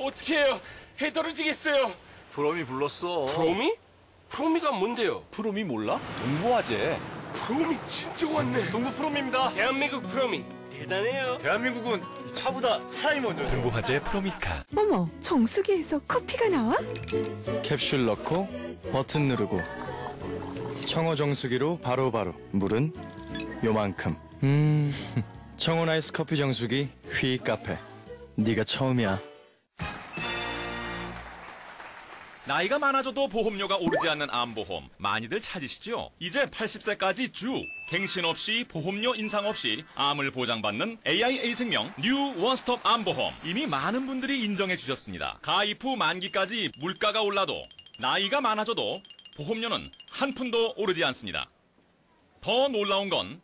어떻게 해요? 해 떨어지겠어요. 프롬이 불렀어. 프로미? 프로미가 뭔데요? 프롬이 몰라? 동부화재. 프로미 진짜 왔네. 동부 프롬입니다. 대한민국 프로미 대단해요. 대한민국은 차보다 사람이 먼저죠. 동부화재 프로미카. 어머, 정수기에서 커피가 나와? 캡슐 넣고 버튼 누르고 청호 정수기로 바로바로 물은 요만큼. 청호 아이스 커피 정수기 휘 카페. 네가 처음이야. 나이가 많아져도 보험료가 오르지 않는 암보험 많이들 찾으시죠? 이제 80세까지 쭉 갱신 없이 보험료 인상 없이 암을 보장받는 AIA생명 뉴 원스톱 암보험 이미 많은 분들이 인정해 주셨습니다. 가입 후 만기까지 물가가 올라도 나이가 많아져도 보험료는 한 푼도 오르지 않습니다. 더 놀라운 건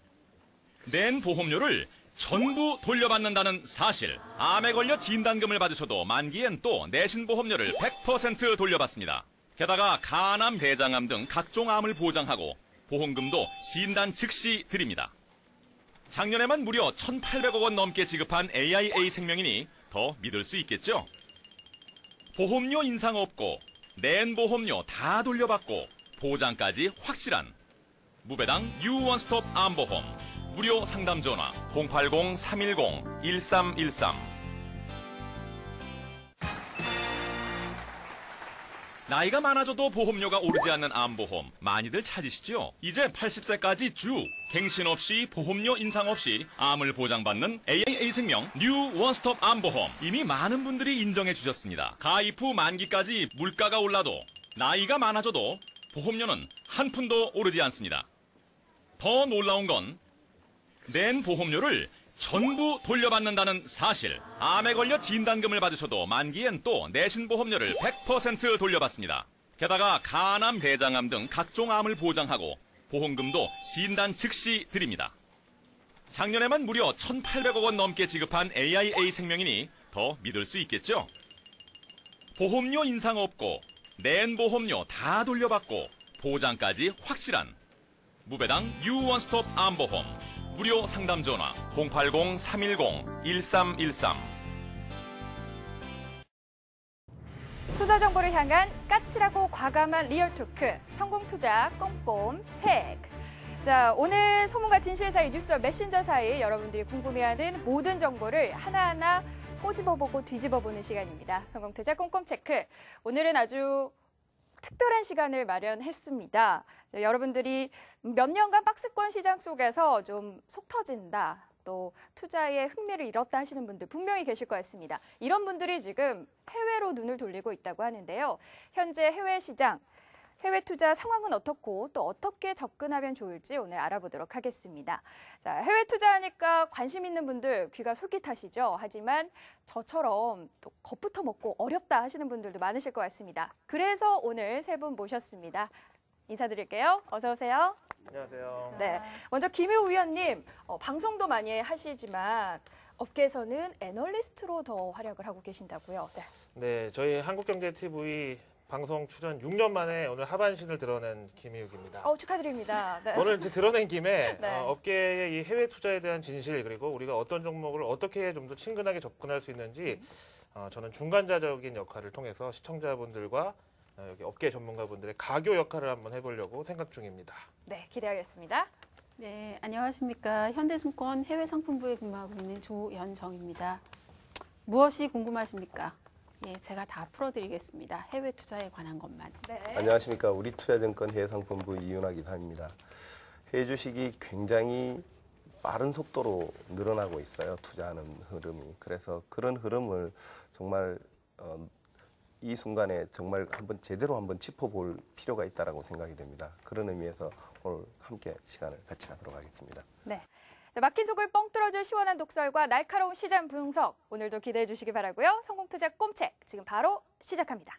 낸 보험료를 전부 돌려받는다는 사실. 암에 걸려 진단금을 받으셔도 만기엔 또 내신 보험료를 100% 돌려받습니다. 게다가 간암, 대장암 등 각종 암을 보장하고 보험금도 진단 즉시 드립니다. 작년에만 무려 1,800억 원 넘게 지급한 AIA 생명이니 더 믿을 수 있겠죠? 보험료 인상 없고 낸 보험료 다 돌려받고 보장까지 확실한 무배당 뉴원스톱 암보험. 무료 상담 전화 080-310-1313. 나이가 많아져도 보험료가 오르지 않는 암보험 많이들 찾으시죠? 이제 80세까지 쭉 갱신 없이 보험료 인상 없이 암을 보장받는 AIA생명 뉴 원스톱 암보험 이미 많은 분들이 인정해 주셨습니다. 가입 후 만기까지 물가가 올라도 나이가 많아져도 보험료는 한 푼도 오르지 않습니다. 더 놀라운 건 낸 보험료를 전부 돌려받는다는 사실. 암에 걸려 진단금을 받으셔도 만기엔 또 내신 보험료를 100% 돌려받습니다. 게다가 간암, 대장암 등 각종 암을 보장하고 보험금도 진단 즉시 드립니다. 작년에만 무려 1,800억 원 넘게 지급한 AIA 생명이니 더 믿을 수 있겠죠? 보험료 인상 없고 낸 보험료 다 돌려받고 보장까지 확실한 무배당 뉴원스톱 암보험. 무료 상담 전화 080-310-1313. 투자 정보를 향한 까칠하고 과감한 리얼 토크, 성공 투자 꼼꼼 체크. 자, 오늘 소문과 진실 사이, 뉴스와 메신저 사이 여러분들이 궁금해하는 모든 정보를 하나하나 꼬집어보고 뒤집어보는 시간입니다. 성공 투자 꼼꼼 체크. 오늘은 아주 특별한 시간을 마련했습니다. 여러분들이 몇 년간 박스권 시장 속에서 좀 속 터진다, 또 투자에 흥미를 잃었다 하시는 분들 분명히 계실 것 같습니다. 이런 분들이 지금 해외로 눈을 돌리고 있다고 하는데요. 현재 해외 시장, 해외 투자 상황은 어떻고 또 어떻게 접근하면 좋을지 오늘 알아보도록 하겠습니다. 자, 해외 투자하니까 관심 있는 분들 귀가 솔깃하시죠? 하지만 저처럼 또 겁부터 먹고 어렵다 하시는 분들도 많으실 것 같습니다. 그래서 오늘 세 분 모셨습니다. 인사드릴게요. 어서 오세요. 안녕하세요. 네, 먼저 김효우 위원님, 방송도 많이 하시지만 업계에서는 애널리스트로 더 활약을 하고 계신다고요. 네, 저희 한국경제TV 방송 출연 6년 만에 오늘 하반신을 드러낸 김희욱입니다. 축하드립니다. 네. 오늘 이제 드러낸 김에 네. 업계의 이 해외 투자에 대한 진실, 그리고 우리가 어떤 종목을 어떻게 좀 더 친근하게 접근할 수 있는지 저는 중간자적인 역할을 통해서 시청자분들과 여기 업계 전문가분들의 가교 역할을 한번 해보려고 생각 중입니다. 네, 기대하겠습니다. 네, 안녕하십니까. 현대증권 해외상품부에 근무하고 있는 조연정입니다. 무엇이 궁금하십니까? 예, 제가 다 풀어드리겠습니다. 해외 투자에 관한 것만. 네. 안녕하십니까. 우리투자증권 해외상품부 이윤학 이사입니다. 해외 주식이 굉장히 빠른 속도로 늘어나고 있어요. 투자하는 흐름이. 그래서 그런 흐름을 정말 이 순간에 정말 제대로 한번 짚어볼 필요가 있다고 생각이 됩니다. 그런 의미에서 오늘 함께 시간을 같이 가도록 하겠습니다. 네. 자, 막힌 속을 뻥 뚫어줄 시원한 독설과 날카로운 시장 분석, 오늘도 기대해 주시기 바라고요. 성공투자 꼼책 지금 바로 시작합니다.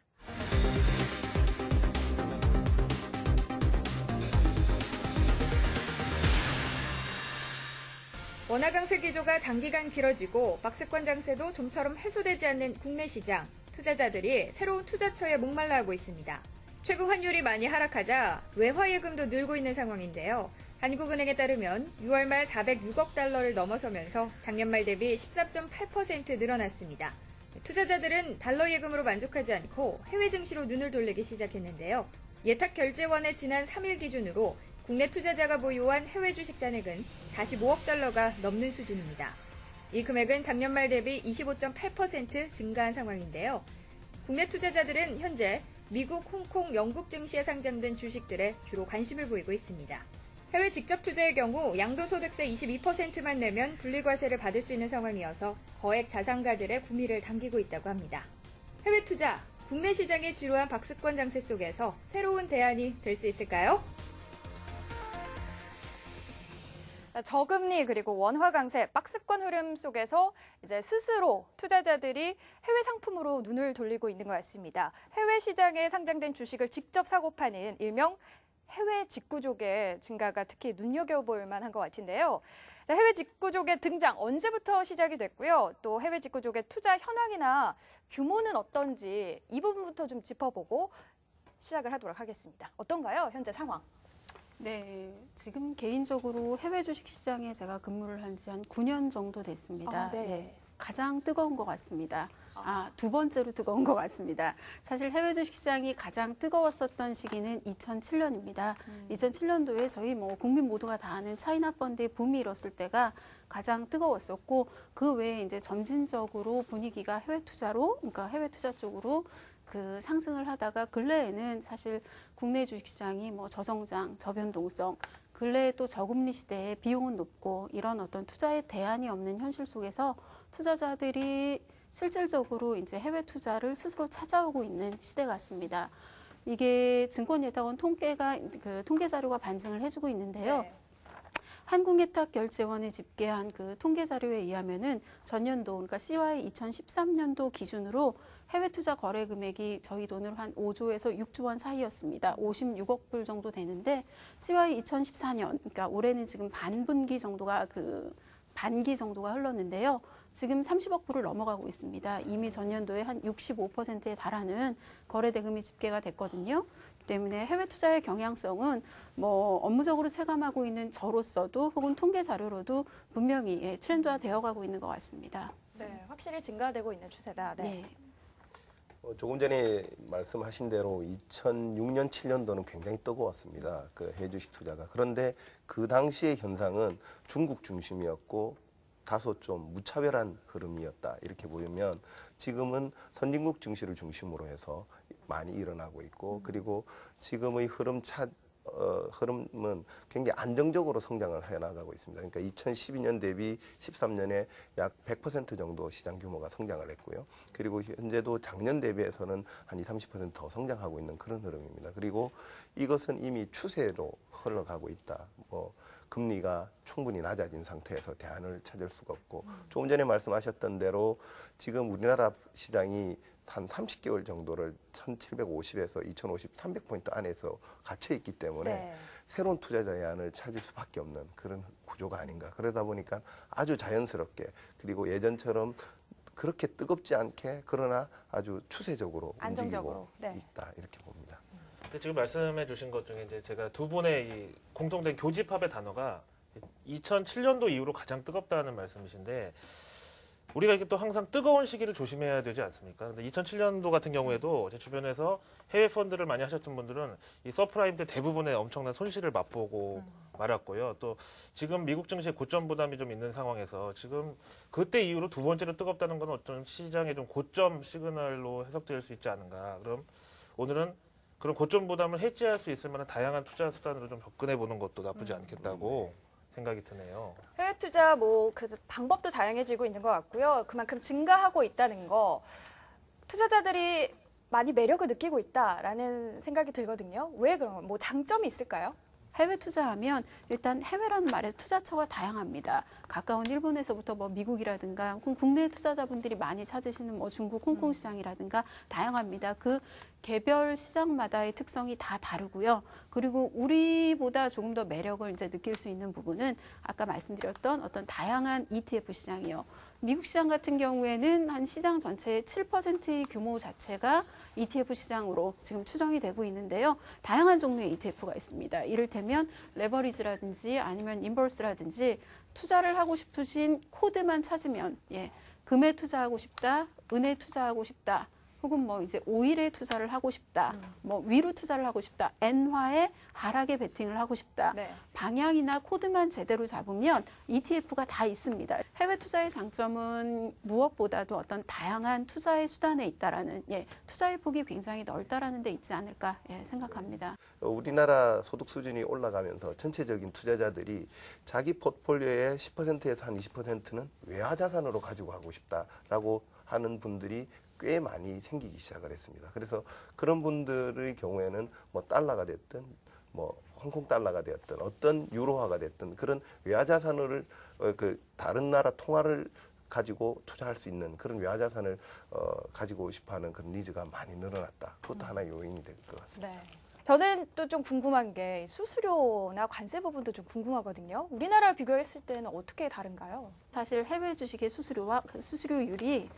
원화 강세 기조가 장기간 길어지고 박스권 장세도 좀처럼 해소되지 않는 국내 시장, 투자자들이 새로운 투자처에 목말라 하고 있습니다. 최근 환율이 많이 하락하자 외화 예금도 늘고 있는 상황인데요. 한국은행에 따르면 6월 말 406억 달러를 넘어서면서 작년 말 대비 14.8% 늘어났습니다. 투자자들은 달러 예금으로 만족하지 않고 해외 증시로 눈을 돌리기 시작했는데요. 예탁 결제원의 지난 3일 기준으로 국내 투자자가 보유한 해외 주식 잔액은 45억 달러가 넘는 수준입니다. 이 금액은 작년 말 대비 25.8% 증가한 상황인데요. 국내 투자자들은 현재 미국, 홍콩, 영국 증시에 상장된 주식들에 주로 관심을 보이고 있습니다. 해외 직접 투자의 경우 양도소득세 22%만 내면 분리과세를 받을 수 있는 상황이어서 거액 자산가들의 구미를 당기고 있다고 합니다. 해외 투자, 국내 시장의 지루한 박스권 장세 속에서 새로운 대안이 될 수 있을까요? 저금리 그리고 원화 강세, 박스권 흐름 속에서 이제 스스로 투자자들이 해외 상품으로 눈을 돌리고 있는 것 같습니다. 해외 시장에 상장된 주식을 직접 사고 파는 일명 해외 직구족의 증가가 특히 눈여겨볼 만한 것 같은데요. 자, 해외 직구족의 등장 언제부터 시작이 됐고요. 또 해외 직구족의 투자 현황이나 규모는 어떤지 이 부분부터 좀 짚어보고 시작을 하도록 하겠습니다. 어떤가요? 현재 상황. 네, 지금 개인적으로 해외 주식 시장에 제가 근무를 한 지 한 9년 정도 됐습니다. 네. 네, 가장 뜨거운 것 같습니다. 두 번째로 뜨거운 것 같습니다. 사실 해외 주식 시장이 가장 뜨거웠었던 시기는 2007년입니다. 2007년도에 저희 국민 모두가 다 아는 차이나 펀드의 붐이 일었을 때가 가장 뜨거웠었고, 그 외에 이제 점진적으로 분위기가 해외 투자로, 그러니까 해외 투자 쪽으로 상승을 하다가 근래에는 사실 국내 주식시장이 저성장, 저변동성, 근래에 또 저금리 시대에 비용은 높고 이런 어떤 투자의 대안이 없는 현실 속에서 투자자들이 실질적으로 이제 해외 투자를 스스로 찾아오고 있는 시대 같습니다. 이게 증권예탁원 통계 자료가 반증을 해주고 있는데요. 네. 한국예탁결제원이 집계한 통계 자료에 의하면은 전년도, 그러니까 CY 2013년도 기준으로 해외 투자 거래 금액이 저희 돈으로 한 5조에서 6조 원 사이였습니다. 56억 불 정도 되는데 CY 2014년, 그러니까 올해는 지금 반기 정도가 흘렀는데요. 지금 30억 불을 넘어가고 있습니다. 이미 전년도에 한 65%에 달하는 거래 대금이 집계가 됐거든요. 때문에 해외 투자의 경향성은 업무적으로 체감하고 있는 저로서도 혹은 통계 자료로도 분명히 트렌드화 되어가고 있는 것 같습니다. 네, 확실히 증가되고 있는 추세다. 네. 조금 전에 말씀하신 대로 2006년, 7년도는 굉장히 뜨거웠습니다. 해외 주식 투자가. 그런데 그 당시의 현상은 중국 중심이었고 다소 좀 무차별한 흐름이었다. 이렇게 보면 지금은 선진국 증시를 중심으로 해서 많이 일어나고 있고, 그리고 지금의 흐름은 굉장히 안정적으로 성장을 해나가고 있습니다. 그러니까 2012년 대비 13년에 약 100% 정도 시장 규모가 성장을 했고요. 그리고 현재도 작년 대비해서는 한 20, 30% 더 성장하고 있는 그런 흐름입니다. 그리고 이것은 이미 추세로 흘러가고 있다. 금리가 충분히 낮아진 상태에서 대안을 찾을 수가 없고, 조금 전에 말씀하셨던 대로 지금 우리나라 시장이 한 30개월 정도를 1750에서 2050, 300포인트 안에서 갇혀 있기 때문에 네. 새로운 투자 대안을 찾을 수밖에 없는 그런 구조가 아닌가. 그러다 보니까 아주 자연스럽게, 그리고 예전처럼 그렇게 뜨겁지 않게, 그러나 아주 추세적으로 안정적으로. 움직이고 있다. 이렇게 봅니다. 지금 말씀해 주신 것 중에 이제 제가 두 분의 이 공통된 교집합의 단어가 2007년도 이후로 가장 뜨겁다는 말씀이신데, 우리가 이렇게 또 항상 뜨거운 시기를 조심해야 되지 않습니까? 근데 2007년도 같은 경우에도 제 주변에서 해외 펀드를 많이 하셨던 분들은 이 서프라임 때 대부분의 엄청난 손실을 맛보고 말았고요. 또 지금 미국 증시의 고점 부담이 좀 있는 상황에서 지금 그때 이후로 두 번째로 뜨겁다는 건 어떤 시장의 좀 고점 시그널로 해석될 수 있지 않은가. 그럼 오늘은 그런 고점 부담을 해지할 수 있을 만한 다양한 투자 수단으로 좀 접근해 보는 것도 나쁘지 않겠다고 생각이 드네요. 해외 투자 방법도 다양해지고 있는 것 같고요. 그만큼 증가하고 있다는 거, 투자자들이 많이 매력을 느끼고 있다라는 생각이 들거든요. 왜 그런 장점이 있을까요? 해외 투자하면 일단 해외라는 말에 투자처가 다양합니다. 가까운 일본에서부터 미국이라든가 국내 투자자분들이 많이 찾으시는 중국, 홍콩 시장이라든가 다양합니다. 그 개별 시장마다의 특성이 다 다르고요. 그리고 우리보다 조금 더 매력을 이제 느낄 수 있는 부분은 아까 말씀드렸던 어떤 다양한 ETF 시장이요. 미국 시장 같은 경우에는 한 시장 전체의 7%의 규모 자체가 ETF 시장으로 지금 추정이 되고 있는데요. 다양한 종류의 ETF가 있습니다. 이를테면 레버리지라든지 아니면 인버스라든지 투자를 하고 싶으신 코드만 찾으면 금에 투자하고 싶다, 은에 투자하고 싶다, 혹은 뭐 이제 오일에 투자를 하고 싶다, 뭐 위로 투자를 하고 싶다, 엔화에 하락에 베팅을 하고 싶다. 네. 방향이나 코드만 제대로 잡으면 ETF가 다 있습니다. 해외 투자의 장점은 무엇보다도 어떤 다양한 투자의 수단에 있다라는, 투자의 폭이 굉장히 넓다라는 데 있지 않을까 생각합니다. 우리나라 소득 수준이 올라가면서 전체적인 투자자들이 자기 포트폴리오의 10%에서 한 20%는 외화 자산으로 가지고 가고 싶다라고 하는 분들이 꽤 많이 생기기 시작을 했습니다. 그래서 그런 분들의 경우에는 뭐 달러가 됐든 뭐 홍콩 달러가 되었든 어떤 유로화가 됐든 그런 외화 자산을 그 다른 나라 통화를 가지고 투자할 수 있는 그런 외화 자산을 가지고 싶어하는 그런 니즈가 많이 늘어났다. 그것도 하나의 요인이 될 것 같습니다. 네. 저는 또 좀 궁금한 게 수수료나 관세 부분도 좀 궁금하거든요. 우리나라 비교했을 때는 어떻게 다른가요? 사실 해외 주식의 수수료와 수수료율이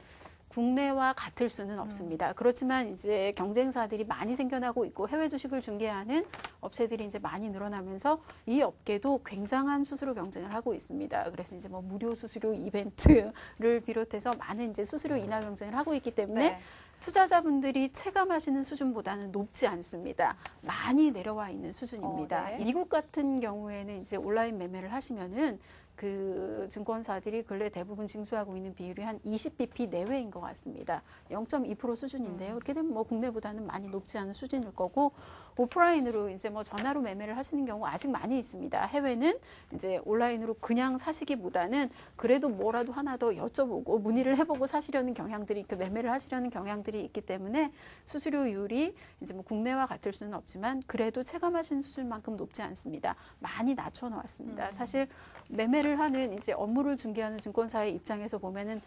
국내와 같을 수는 없습니다. 그렇지만 이제 경쟁사들이 많이 생겨나고 있고 해외 주식을 중개하는 업체들이 이제 많이 늘어나면서 이 업계도 굉장한 수수료 경쟁을 하고 있습니다. 그래서 이제 뭐 무료 수수료 이벤트를 비롯해서 많은 이제 수수료 인하 경쟁을 하고 있기 때문에 네. 투자자분들이 체감하시는 수준보다는 높지 않습니다. 많이 내려와 있는 수준입니다. 네. 미국 같은 경우에는 이제 온라인 매매를 하시면은 그 증권사들이 근래 대부분 징수하고 있는 비율이 한 20bp 내외인 것 같습니다. 0.2% 수준인데요. 그렇게 되면 뭐 국내보다는 많이 높지 않은 수준일 거고 오프라인으로 이제 뭐 전화로 매매를 하시는 경우 아직 많이 있습니다. 해외는 이제 온라인으로 그냥 사시기보다는 그래도 뭐라도 하나 더 여쭤보고 문의를 해보고 사시려는 경향들이 그 매매를 하시려는 경향들이 있기 때문에 수수료율이 이제 뭐 국내와 같을 수는 없지만 그래도 체감하시는 수준만큼 높지 않습니다. 많이 낮춰 놓았습니다. 사실 매매를 하는 이제 업무를 중개하는 증권사의 입장에서 보면은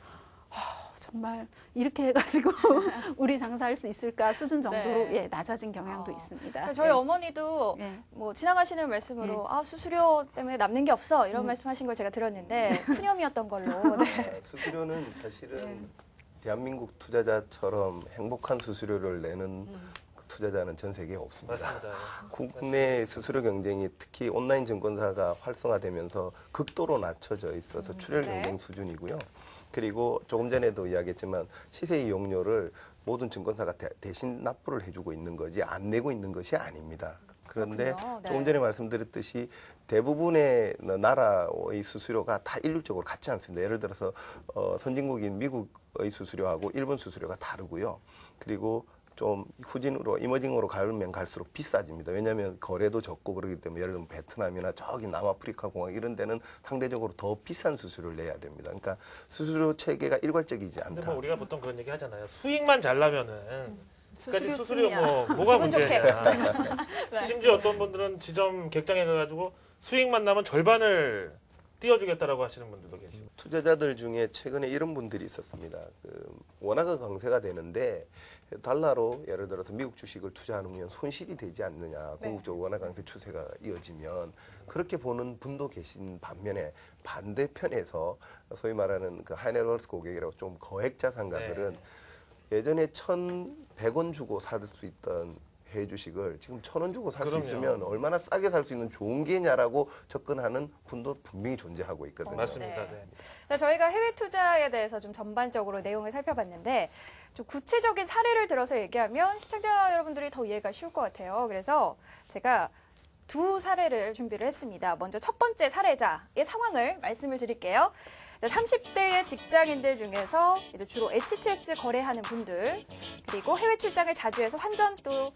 정말 이렇게 해가지고 우리 장사할 수 있을까 수준 정도로 네. 낮아진 경향도 있습니다. 저희 어머니도 예. 뭐 지나가시는 말씀으로 수수료 때문에 남는 게 없어 이런 말씀하신 걸 제가 들었는데 푸념이었던 걸로. 네. 수수료는 사실은 대한민국 투자자처럼 행복한 수수료를 내는 투자자는 전 세계에 없습니다. 맞습니다. 국내 수수료 경쟁이 특히 온라인 증권사가 활성화되면서 극도로 낮춰져 있어서 출혈 경쟁 수준이고요. 그리고 조금 전에도 이야기했지만 시세 이용료를 모든 증권사가 대신 납부를 해주고 있는 거지 안 내고 있는 것이 아닙니다. 그런데 그렇군요. 네. 조금 전에 말씀드렸듯이 대부분의 나라의 수수료가 다 일률적으로 같지 않습니다. 예를 들어서 선진국인 미국의 수수료하고 일본 수수료가 다르고요. 그리고 좀 후진으로 이머징으로 가면 갈수록 비싸집니다. 왜냐하면 거래도 적고 그러기 때문에 예를 들면 베트남이나 저기 남아프리카 공항 이런 데는 상대적으로 더 비싼 수수료를 내야 됩니다. 그러니까 수수료 체계가 일괄적이지 근데 않다. 뭐 우리가 보통 그런 얘기 하잖아요. 수익만 잘 나면은 그까지 수수료 수수료쯤이야. 뭐가 기분 좋게. 문제냐. 심지어 어떤 분들은 지점 객장에 가가지고 수익만 나면 절반을 띄워주겠다라고 하시는 분들도 계시고. 투자자들 중에 최근에 이런 분들이 있었습니다. 원화가 강세가 되는데 달러로 예를 들어서 미국 주식을 투자하면 손실이 되지 않느냐. 궁극적으로 원화 강세 추세가 이어지면 그렇게 보는 분도 계신 반면에 반대편에서 소위 말하는 그 하이네럴스 고객이라고 좀 거액 자산가들은 예전에 1,100원 주고 살 수 있던 해외 주식을 지금 1,000원 주고 살 수 그럼요. 있으면 얼마나 싸게 살 수 있는 좋은 게냐라고 접근하는 분도 분명히 존재하고 있거든요. 맞습니다. 네. 네. 자, 저희가 해외 투자에 대해서 좀 전반적으로 내용을 살펴봤는데 좀 구체적인 사례를 들어서 얘기하면 시청자 여러분들이 더 이해가 쉬울 것 같아요. 그래서 제가 두 사례를 준비를 했습니다. 먼저 첫 번째 사례자의 상황을 말씀을 드릴게요. 30대의 직장인들 중에서 이제 주로 HTS 거래하는 분들, 그리고 해외 출장을 자주 해서 환전도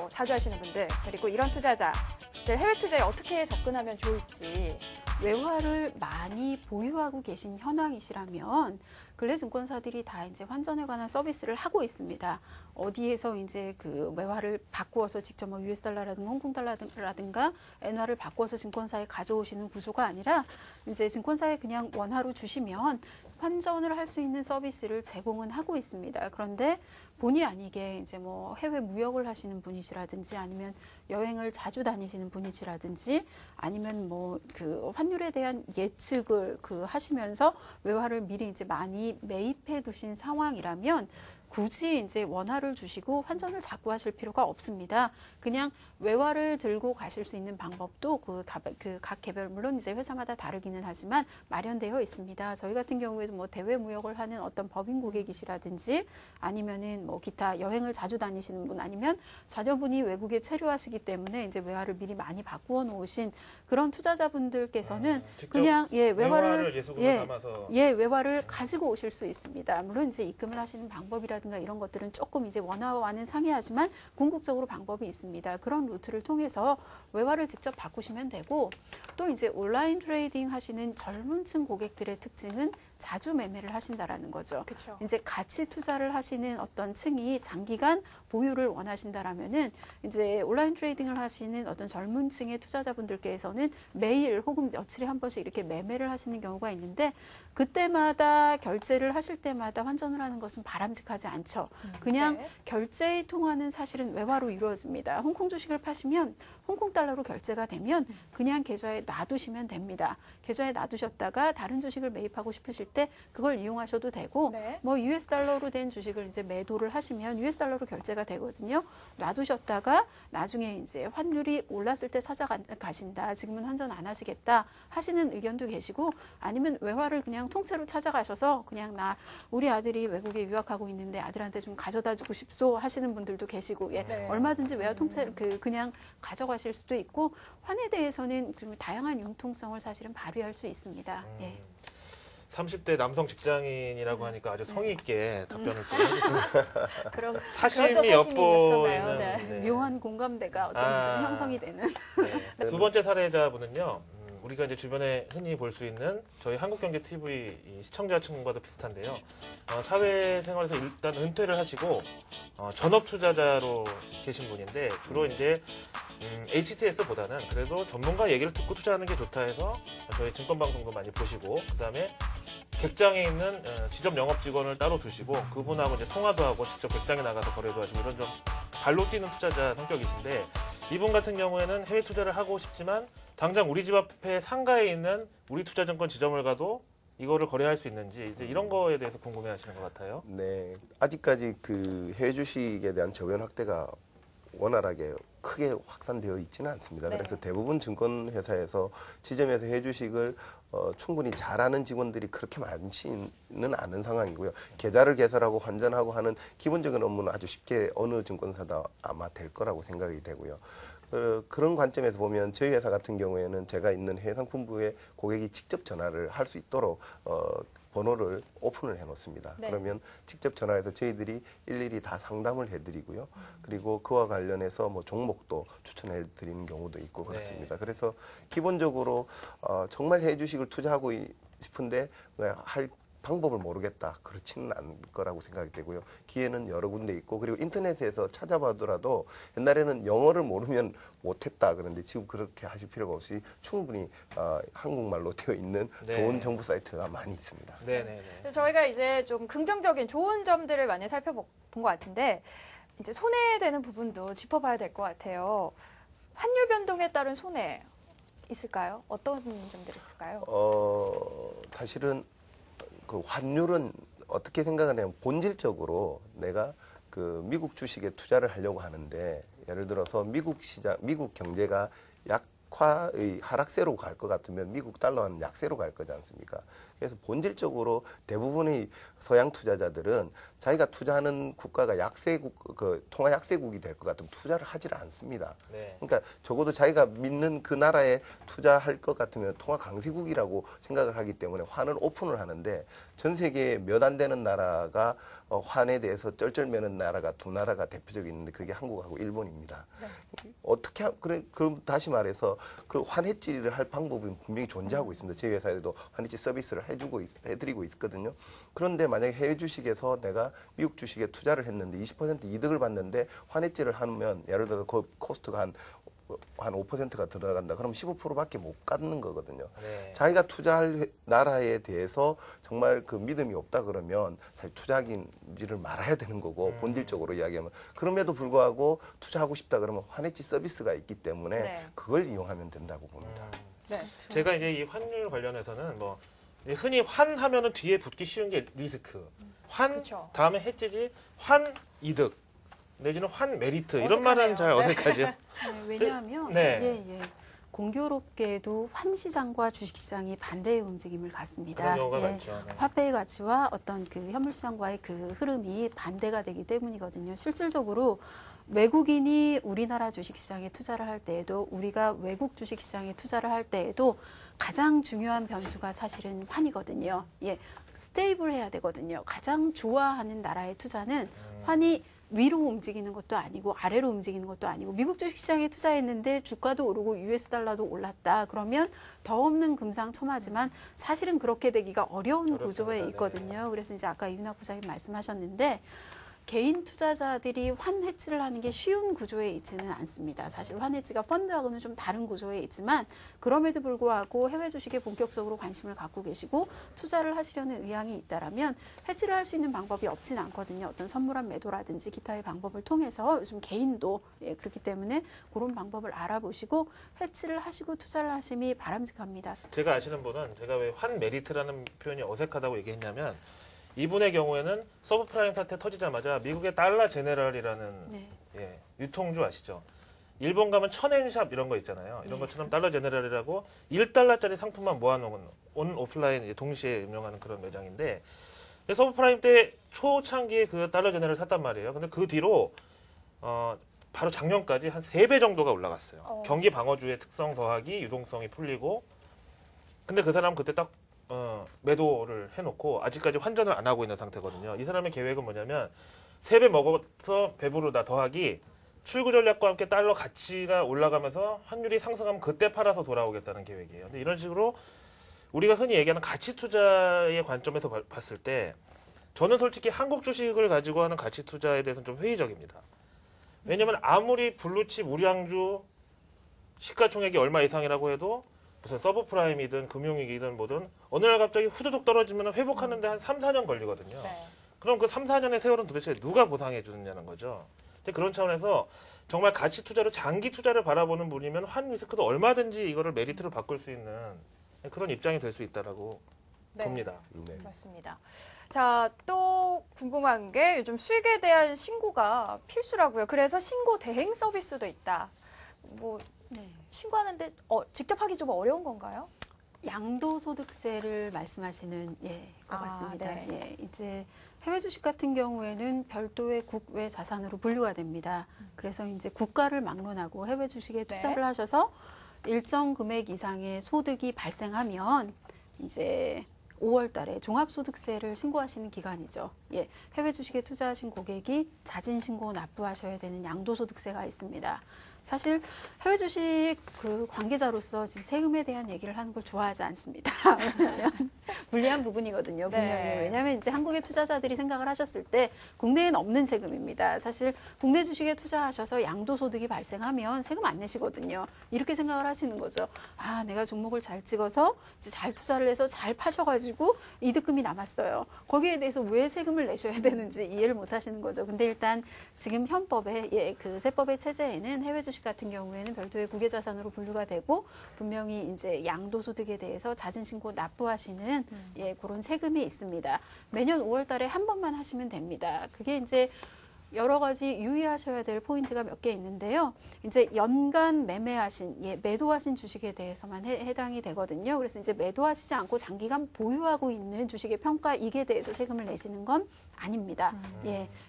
자주 하시는 분들, 그리고 이런 투자자들 해외 투자에 어떻게 접근하면 좋을지. 외화를 많이 보유하고 계신 현황이시라면 근래 증권사들이 다 이제 환전에 관한 서비스를 하고 있습니다. 어디에서 이제 그 외화를 바꾸어서 직접 뭐 US 달러라든가 홍콩 달러라든가 엔화를 바꾸어서 증권사에 가져오시는 구조가 아니라 이제 증권사에 그냥 원화로 주시면 환전을 할 수 있는 서비스를 제공은 하고 있습니다. 그런데 본의 아니게 이제 뭐 해외 무역을 하시는 분이시라든지 아니면 여행을 자주 다니시는 분이시라든지 아니면 뭐 그 환율에 대한 예측을 하시면서 외화를 미리 이제 많이 매입해 두신 상황이라면 굳이 이제 원화를 주시고 환전을 자꾸 하실 필요가 없습니다. 그냥 외화를 들고 가실 수 있는 방법도 각 개별 물론 이제 회사마다 다르기는 하지만 마련되어 있습니다. 저희 같은 경우에도 뭐 대외 무역을 하는 어떤 법인 고객이시라든지 아니면은 뭐 기타 여행을 자주 다니시는 분 아니면 자녀분이 외국에 체류하시기 때문에 이제 외화를 미리 많이 바꾸어 놓으신 그런 투자자분들께서는 그냥 외화를 예수금을 담아서 외화를 가지고 오실 수 있습니다. 물론 이제 입금을 하시는 방법이라든가 이런 것들은 조금 이제 원화와는 상이하지만 궁극적으로 방법이 있습니다. 그런 루트를 통해서 외화를 직접 바꾸시면 되고 또 이제 온라인 트레이딩 하시는 젊은 층 고객들의 특징은 자주 매매를 하신다라는 거죠. 그쵸. 이제 같이 투자를 하시는 어떤 층이 장기간 보유를 원하신다라면은 이제 온라인 트레이딩을 하시는 어떤 젊은 층의 투자자분들께서는 매일 혹은 며칠에 한 번씩 이렇게 매매를 하시는 경우가 있는데 그때마다 결제를 하실 때마다 환전을 하는 것은 바람직하지 않죠. 그냥 네. 결제의 통화는 사실은 외화로 이루어집니다. 홍콩 주식을 파시면 홍콩 달러로 결제가 되면 그냥 계좌에 놔두시면 됩니다. 계좌에 놔두셨다가 다른 주식을 매입하고 싶으실 때 그걸 이용하셔도 되고 네. 뭐 US 달러로 된 주식을 이제 매도를 하시면 US 달러로 결제가 되거든요. 놔두셨다가 나중에 이제 환율이 올랐을 때 찾아가신다. 지금은 환전 안 하시겠다 하시는 의견도 계시고 아니면 외화를 그냥 통째로 찾아가셔서 그냥 우리 아들이 외국에 유학하고 있는데 아들한테 좀 가져다 주고 싶소 하시는 분들도 계시고 네. 얼마든지 외화 통째로 그냥 가져가실 수도 있고 환에 대해서는 좀 다양한 융통성을 사실은 발휘할 수 있습니다. 예. 30대 남성 직장인이라고 하니까 아주 성의 있게 답변을 또 해주시네요. 그런 사심이 사심이 엿보이는 있었나요? 네. 네. 묘한 공감대가 어쩐지 좀 형성이 되는. 네. 두 번째 사례자분은요. 우리가 이제 주변에 흔히 볼 수 있는 저희 한국경제TV 시청자층과도 비슷한데요. 사회생활에서 일단 은퇴를 하시고 전업 투자자로 계신 분인데 주로 이제 HTS보다는 그래도 전문가 얘기를 듣고 투자하는 게 좋다 해서 저희 증권방송도 많이 보시고 그다음에 객장에 있는 지점 영업 직원을 따로 두시고 그분하고 이제 통화도 하고 직접 객장에 나가서 거래도 하시고 이런 좀 발로 뛰는 투자자 성격이신데 이분 같은 경우에는 해외 투자를 하고 싶지만 당장 우리 집 앞에 상가에 있는 우리투자증권 지점을 가도 이거를 거래할 수 있는지 이제 이런 거에 대해서 궁금해하시는 것 같아요. 네, 아직까지 그 해외 주식에 대한 저변 확대가 원활하게 크게 확산되어 있지는 않습니다. 네. 그래서 대부분 증권회사에서 지점에서 해외 주식을 충분히 잘하는 직원들이 그렇게 많지는 않은 상황이고요. 계좌를 개설하고 환전하고 하는 기본적인 업무는 아주 쉽게 어느 증권사도 아마 될 거라고 생각이 되고요. 그런 관점에서 보면 저희 회사 같은 경우에는 제가 있는 해외상품부에 고객이 직접 전화를 할 수 있도록 번호를 오픈을 해놓습니다. 네. 그러면 직접 전화해서 저희들이 일일이 다 상담을 해드리고요. 그리고 그와 관련해서 뭐 종목도 추천해드리는 경우도 있고 그렇습니다. 그래서 기본적으로 정말 해외 주식을 투자하고 싶은데 할 방법을 모르겠다. 그렇지는 않을 거라고 생각이 되고요. 기회는 여러 군데 있고 그리고 인터넷에서 찾아봐더라도 옛날에는 영어를 모르면 못했다. 그런데 지금 그렇게 하실 필요가 없이 충분히 한국말로 되어 있는 네. 좋은 정보 사이트가 많이 있습니다. 네네네. 그래서 저희가 이제 좀 긍정적인 좋은 점들을 많이 살펴본 것 같은데 이제 손해되는 부분도 짚어봐야 될 것 같아요. 환율 변동에 따른 손해 있을까요? 어떤 점들이 있을까요? 사실은 그 환율은 어떻게 생각하냐면 본질적으로 내가 그 미국 주식에 투자를 하려고 하는데 예를 들어서 미국 시장, 미국 경제가 약화의 하락세로 갈 것 같으면 미국 달러는 약세로 갈 거지 않습니까? 그래서 본질적으로 대부분의 서양 투자자들은 자기가 투자하는 국가가 약세국, 통화 약세국이 될 것 같으면 투자를 하질 않습니다. 네. 그러니까 적어도 자기가 믿는 그 나라에 투자할 것 같으면 통화 강세국이라고 생각을 하기 때문에 환을 오픈을 하는데 전 세계에 몇 안 되는 나라가 환에 대해서 쩔쩔매는 나라가 두 나라가 대표적으로 있는데 그게 한국하고 일본입니다. 어떻게 그럼 다시 말해서 그 환해지를 할 방법은 분명히 존재하고 있습니다. 저희 회사에도 환해지 서비스를 해드리고 있거든요. 그런데 만약에 해외 주식에서 내가 미국 주식에 투자를 했는데 20% 이득을 받는데 환해지를 하면 예를 들어 그 코스트가 한 5%가 들어간다. 그럼 15%밖에 못 갖는 거거든요. 네. 자기가 투자할 나라에 대해서 정말 그 믿음이 없다 그러면 사실 투자하기를 말아야 되는 거고 본질적으로 이야기하면 그럼에도 불구하고 투자하고 싶다 그러면 환해지 서비스가 있기 때문에 네. 그걸 이용하면 된다고 봅니다. 네, 제가 이제 이 환율 관련해서는 뭐 흔히 환 하면은 뒤에 붙기 쉬운 게 리스크. 환 그쵸. 다음에 해지지 환 이득 내지는 환 메리트 이런 말은 잘 어색하죠. 네, 왜냐하면 네. 예. 공교롭게도 환시장과 주식시장이 반대의 움직임을 갖습니다. 그런 경우가 예. 많죠. 네. 화폐의 가치와 어떤 그 현물시장과의 그 흐름이 반대가 되기 때문이거든요. 실질적으로 외국인이 우리나라 주식시장에 투자를 할 때에도 우리가 외국 주식시장에 투자를 할 때에도 가장 중요한 변수가 사실은 환이거든요. 예, 스테이블해야 되거든요. 가장 좋아하는 나라의 투자는 환이 위로 움직이는 것도 아니고 아래로 움직이는 것도 아니고 미국 주식시장에 투자했는데 주가도 오르고 US 달러도 올랐다. 그러면 더 없는 금상첨화지만 사실은 그렇게 되기가 어려운 구조에 있거든요. 그래서 이제 아까 이윤학 부장님 말씀하셨는데 개인 투자자들이 환 해지를 하는 게 쉬운 구조에 있지는 않습니다. 사실 환 해지가 펀드하고는 좀 다른 구조에 있지만 그럼에도 불구하고 해외 주식에 본격적으로 관심을 갖고 계시고 투자를 하시려는 의향이 있다라면 해지를 할 수 있는 방법이 없진 않거든요. 어떤 선물한 매도라든지 기타의 방법을 통해서 요즘 개인도 그렇기 때문에 그런 방법을 알아보시고 해지를 하시고 투자를 하심이 바람직합니다. 제가 아시는 분은 제가 왜 환 메리트라는 표현이 어색하다고 얘기했냐면 이분의 경우에는 서브프라임 사태 터지자마자 미국의 달러 제네럴이라는 예, 유통주 아시죠? 일본 가면 천엔샵 이런 거 있잖아요. 이런 것처럼 달러 제네럴이라고 1달러짜리 상품만 모아놓은 온 오프라인 동시에 운영하는 그런 매장인데 서브프라임 때 초창기에 그 달러 제네럴 샀단 말이에요. 근데 그 뒤로 바로 작년까지 한 3배 정도가 올라갔어요. 경기 방어주의 특성 더하기 유동성이 풀리고 근데 그 사람은 그때 딱 매도를 해놓고 아직까지 환전을 안 하고 있는 상태거든요. 이 사람의 계획은 뭐냐면 3배 먹어서 배부르다 더하기 출구 전략과 함께 달러 가치가 올라가면서 환율이 상승하면 그때 팔아서 돌아오겠다는 계획이에요. 근데 이런 식으로 우리가 흔히 얘기하는 가치 투자의 관점에서 봤을 때 저는 솔직히 한국 주식을 가지고 하는 가치 투자에 대해서는 좀 회의적입니다. 왜냐하면 아무리 블루칩 우량주 시가총액이 얼마 이상이라고 해도 무슨 서브프라임이든 금융위기든 뭐든 어느 날 갑자기 후두둑 떨어지면 회복하는데 한 3, 4년 걸리거든요. 네. 그럼 그 3, 4년의 세월은 도대체 누가 보상해 주느냐는 거죠. 그런 차원에서 정말 가치 투자로 장기 투자를 바라보는 분이면 환 리스크도 얼마든지 이거를 메리트로 바꿀 수 있는 그런 입장이 될 수 있다라고 봅니다. 네. 맞습니다. 자, 또 궁금한 게 요즘 수익에 대한 신고가 필수라고요. 그래서 신고 대행 서비스도 있다. 뭐 신고하는데 직접 하기 좀 어려운 건가요? 양도소득세를 말씀하시는 것 같습니다. 네. 예, 이제 해외 주식 같은 경우에는 별도의 국외 자산으로 분류가 됩니다. 그래서 이제 국가를 막론하고 해외 주식에 투자를 하셔서 일정 금액 이상의 소득이 발생하면 이제 5월 달에 종합소득세를 신고하시는 기간이죠. 예, 해외 주식에 투자하신 고객이 자진 신고 납부하셔야 되는 양도소득세가 있습니다. 사실 해외 주식 그 관계자로서 세금에 대한 얘기를 하는 걸 좋아하지 않습니다. 왜냐하면 불리한 부분이거든요. 분명히. 네. 왜냐하면 이제 한국의 투자자들이 생각을 하셨을 때 국내엔 없는 세금입니다. 사실 국내 주식에 투자하셔서 양도소득이 발생하면 세금 안 내시거든요. 이렇게 생각을 하시는 거죠. 아, 내가 종목을 잘 찍어서 이제 잘 투자를 해서 잘 파셔가지고 이득금이 남았어요. 거기에 대해서 왜 세금을 내셔야 되는지 이해를 못 하시는 거죠. 근데 일단 지금 현법에 그 세법의 체제에는 해외 주식 같은 경우에는 별도의 국외자산으로 분류가 되고 분명히 이제 양도소득에 대해서 자진 신고 납부하시는 그런 세금이 있습니다. 매년 5월 달에 한 번만 하시면 됩니다. 그게 이제 여러 가지 유의하셔야 될 포인트가 몇 개 있는데요. 이제 연간 매매하신, 매도하신 주식에 대해서만 해당이 되거든요. 그래서 이제 매도하시지 않고 장기간 보유하고 있는 주식의 평가이익에 대해서 세금을 내시는 건 아닙니다.